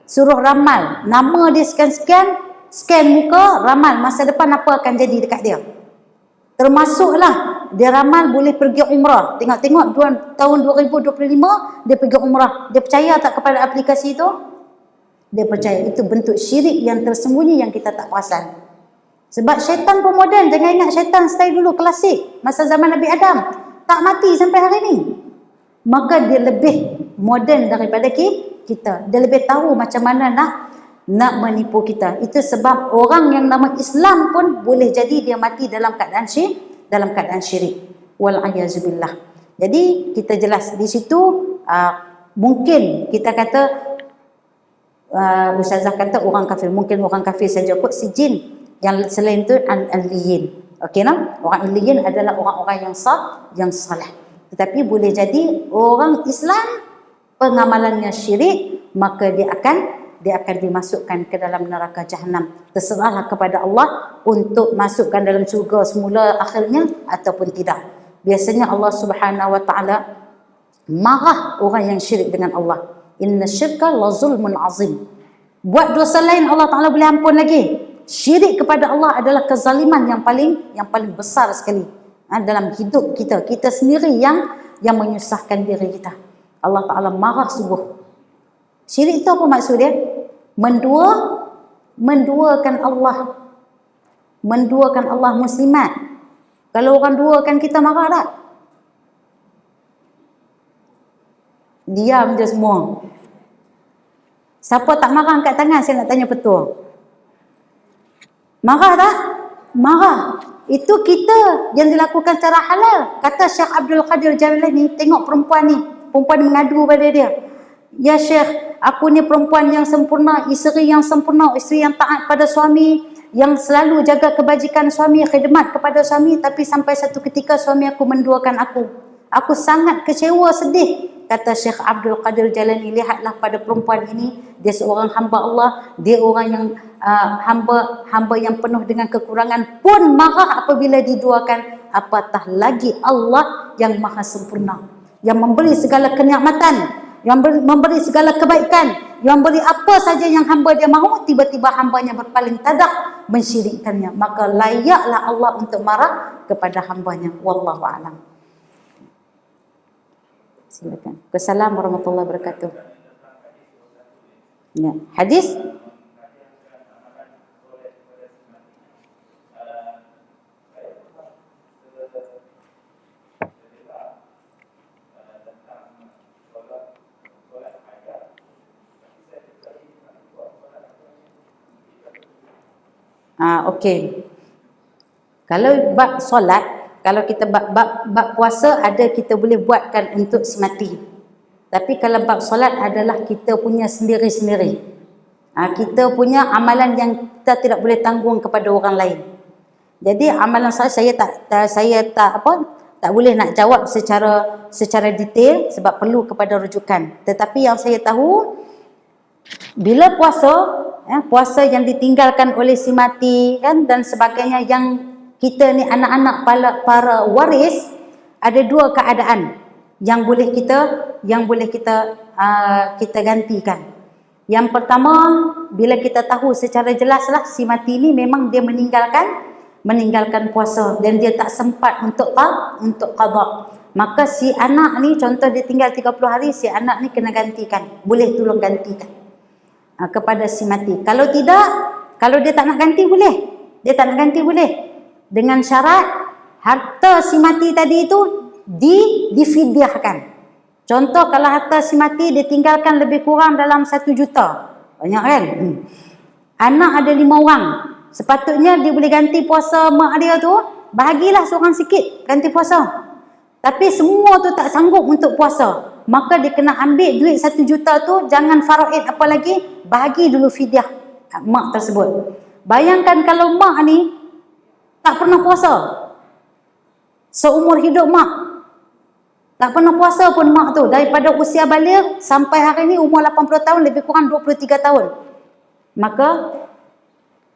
Speaker 1: suruh ramal. Nama dia scan muka, ramal masa depan apa akan jadi dekat dia. Termasuklah dia ramal boleh pergi umrah. Tengok-tengok tahun 2025 dia pergi umrah. Dia percaya tak kepada aplikasi itu? Dia percaya. Itu bentuk syirik yang tersembunyi yang kita tak perasan. Sebab syaitan pun moden. Jangan ingat syaitan style dulu klasik masa zaman Nabi Adam, tak mati sampai hari ni. Maka dia lebih moden daripada kita. Dia lebih tahu macam mana nak menipu kita. Itu sebab orang yang nama Islam pun boleh jadi dia mati dalam keadaan syirik. Wal'ayazubillah. Jadi kita jelas di situ, mungkin kita kata, Ustazah kata orang kafir, mungkin orang kafir saja kot si jin. Yang selain itu al-liyin. Okey nah? Orang al-liyin adalah orang-orang yang salah. Tetapi boleh jadi orang Islam pengamalannya syirik, maka dia akan dimasukkan ke dalam neraka Jahannam. Terserahlah kepada Allah untuk masukkan dalam syurga semula akhirnya ataupun tidak. Biasanya Allah Subhanahu wa taala marah orang yang syirik dengan Allah. Inna syirka la zulmun azim. Buat dosa lain Allah Taala boleh ampun lagi. Syirik kepada Allah adalah kezaliman yang paling besar sekali dalam hidup kita. Kita sendiri yang menyusahkan diri kita. Allah Taala marah sungguh. Syirik itu apa maksud dia? Menduakan Allah muslimat. Kalau orang duakan kita marah tak? Diam je semua. Siapa tak marah angkat tangan, saya nak tanya betul. Marah tak? Marah. Itu kita yang dilakukan secara halal. Kata Syekh Abdul Qadir Jalani, tengok perempuan ni mengadu pada dia. Ya Syekh, aku ni perempuan yang sempurna, isteri yang sempurna, isteri yang taat pada suami, yang selalu jaga kebajikan suami, khidmat kepada suami, tapi sampai satu ketika suami aku menduakan aku. Aku sangat kecewa, sedih. Kata Syekh Abdul Qadir Jalani, lihatlah pada perempuan ini, dia seorang hamba Allah, dia orang yang hamba yang penuh dengan kekurangan pun marah apabila diduakan, apatah lagi Allah yang maha sempurna, yang memberi segala kenikmatan, yang memberi segala kebaikan, yang beri apa saja yang hamba dia mahu, tiba-tiba hambanya berpaling tadak mensyirikkannya. Maka layaklah Allah untuk marah kepada hambanya. Wallahu a'lam. Silakan. Assalamualaikum warahmatullahi wabarakatuh. Ya, hadis. Okey. Kalau bab solat, kalau kita bab puasa ada kita boleh buatkan untuk semati. Tapi kalau bab solat adalah kita punya sendiri-sendiri. Kita punya amalan yang kita tidak boleh tanggung kepada orang lain. Jadi amalan saya tak boleh nak jawab secara detail sebab perlu kepada rujukan. Tetapi yang saya tahu, bila puasa yang ditinggalkan oleh si mati kan dan sebagainya, yang kita ni anak-anak para waris, ada dua keadaan yang boleh kita gantikan. Yang pertama, bila kita tahu secara jelaslah si mati ni memang dia meninggalkan puasa dan dia tak sempat untuk qada, maka si anak ni, contoh dia tinggal 30 hari, si anak ni kena gantikan, boleh tolong gantikan kepada si mati. Kalau tidak, kalau dia tak nak ganti boleh, dengan syarat harta si mati tadi itu difidyahkan. Contoh, kalau harta si mati ditinggalkan lebih kurang dalam 1 juta, banyak kan? Anak ada 5 orang, sepatutnya dia boleh ganti puasa mak dia tu, bahagilah seorang sikit ganti puasa. Tapi semua tu tak sanggup untuk puasa, maka dia kena ambil duit 1 juta tu, jangan faraid apa lagi, bahagi dulu fidyah mak tersebut. Bayangkan kalau mak ni tak pernah puasa, seumur hidup mak tak pernah puasa pun mak tu, daripada usia baligh sampai hari ni umur 80 tahun, lebih kurang 23 tahun. Maka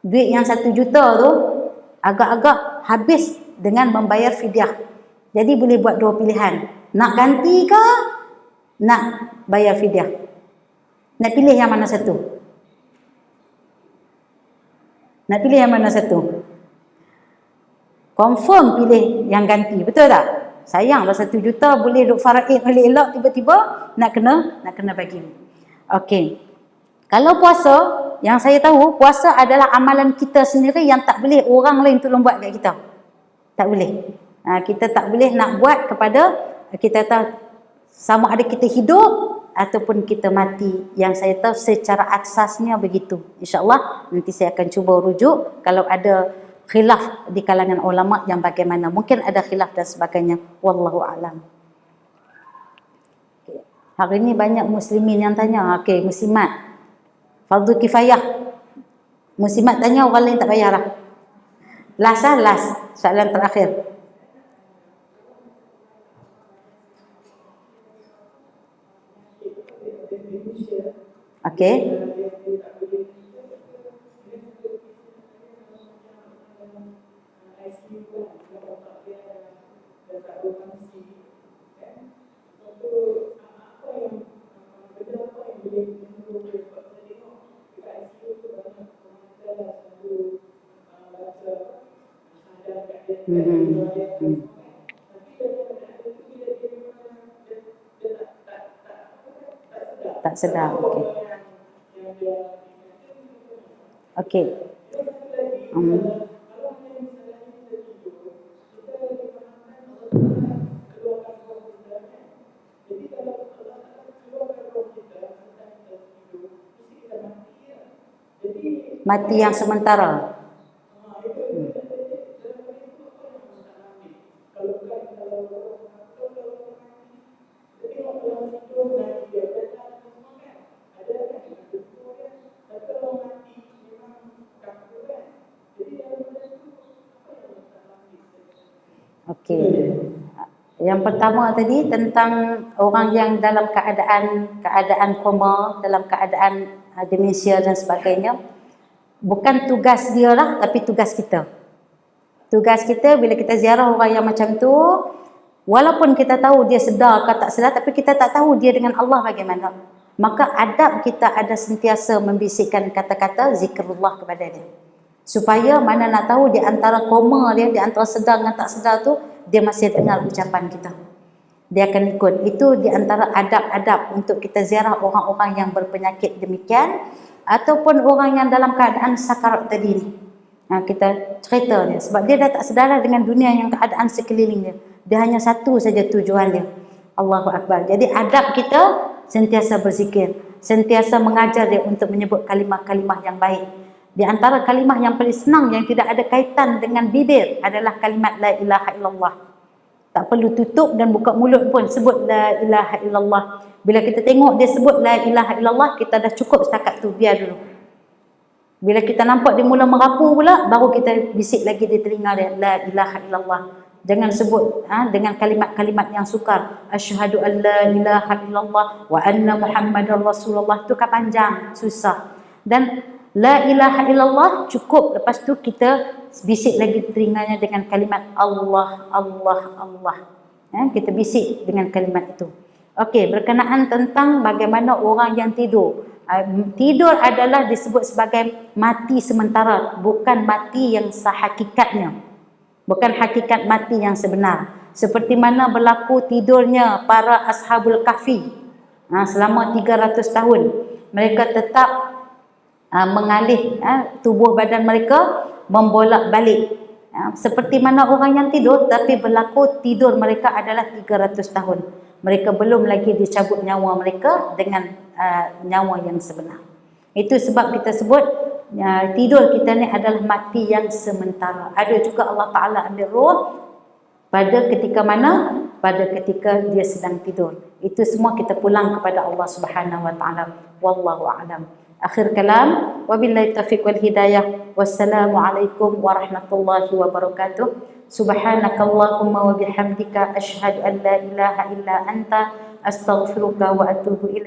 Speaker 1: duit yang 1 juta tu agak-agak habis dengan membayar fidyah. Jadi boleh buat dua pilihan, nak ganti ke nak bayar fidyah. Nak pilih yang mana satu? Confirm pilih yang ganti, betul tak? Sayanglah 1 juta boleh duk faraid elok-elok, tiba-tiba nak kena bagi. Okey. Kalau puasa, yang saya tahu, puasa adalah amalan kita sendiri yang tak boleh orang lain tolong buat kat kita. Tak boleh. Kita tak boleh nak buat kepada kita tahu, sama ada kita hidup ataupun kita mati. Yang saya tahu secara asasnya begitu. InsyaAllah nanti saya akan cuba rujuk kalau ada khilaf di kalangan ulama yang bagaimana. Mungkin ada khilaf dan sebagainya. Wallahu a'lam. Hari ini banyak muslimin yang tanya. Okey, muslimat, fardu kifayah. Muslimat tanya, orang lain tak payah lah. Last soalan terakhir. Okey. Tak sedar. Okey. Mati yang sementara. Okey. Yang pertama tadi tentang orang yang dalam keadaan koma, dalam keadaan demensia dan sebagainya. Bukan tugas dia lah, tapi tugas kita. Tugas kita bila kita ziarah orang yang macam tu, walaupun kita tahu dia sedar atau tak sedar, tapi kita tak tahu dia dengan Allah bagaimana. Maka adab kita ada sentiasa membisikkan kata-kata zikrullah kepada dia. Supaya mana nak tahu di antara koma dia, di antara sedar dengan tak sedar tu, dia masih dengar ucapan kita. Dia akan ikut. Itu di antara adab-adab untuk kita ziarah orang-orang yang berpenyakit demikian, ataupun orang yang dalam keadaan sakarat tadi ni. Kita cerita dia, sebab dia dah tak sedar dengan dunia yang keadaan sekeliling dia. Dia hanya satu saja tujuan dia. Allahu Akbar. Jadi adab kita sentiasa berzikir, sentiasa mengajar dia untuk menyebut kalimah-kalimah yang baik. Di antara kalimah yang paling senang yang tidak ada kaitan dengan bibir adalah kalimat la ilaha illallah. Tak perlu tutup dan buka mulut pun, sebut la ilaha illallah. Bila kita tengok dia sebut la ilaha illallah, kita dah cukup setakat tu, biar dulu. Bila kita nampak dia mula merapu pula, baru kita bisik lagi di telinga dia, la ilaha illallah. Jangan sebut dengan kalimat-kalimat yang sukar. Asyhadu an la ilaha illallah wa anna Muhammadar Rasulullah. Itu kan panjang, susah. Dan la ilaha illallah cukup. Lepas tu kita bisik lagi di telinganya dengan kalimat Allah, Allah, Allah. Kita bisik dengan kalimat itu. Okey, berkenaan tentang bagaimana orang yang tidur. Tidur adalah disebut sebagai mati sementara, bukan mati yang sehakikatnya. Bukan hakikat mati yang sebenar. Seperti mana berlaku tidurnya para Ashabul Kahfi selama 300 tahun. Mereka tetap mengalih tubuh badan mereka membolak-balik. Seperti mana orang yang tidur, tapi berlaku tidur mereka adalah 300 tahun. Mereka belum lagi dicabut nyawa mereka dengan nyawa yang sebenar. Itu sebab kita sebut tidur kita ni adalah mati yang sementara. Ada juga Allah Ta'ala ambil roh pada ketika mana? Pada ketika dia sedang tidur. Itu semua kita pulang kepada Allah Subhanahu Wa Ta'ala. Wallahu a'lam. Akhir kalam, wabillahi taufiq wal hidayah. Wassalamualaikum warahmatullahi wabarakatuh. Subhanakallahumma wa bihamdika asyhadu an la ilaha illa anta astaghfiruka wa atubu ilaik.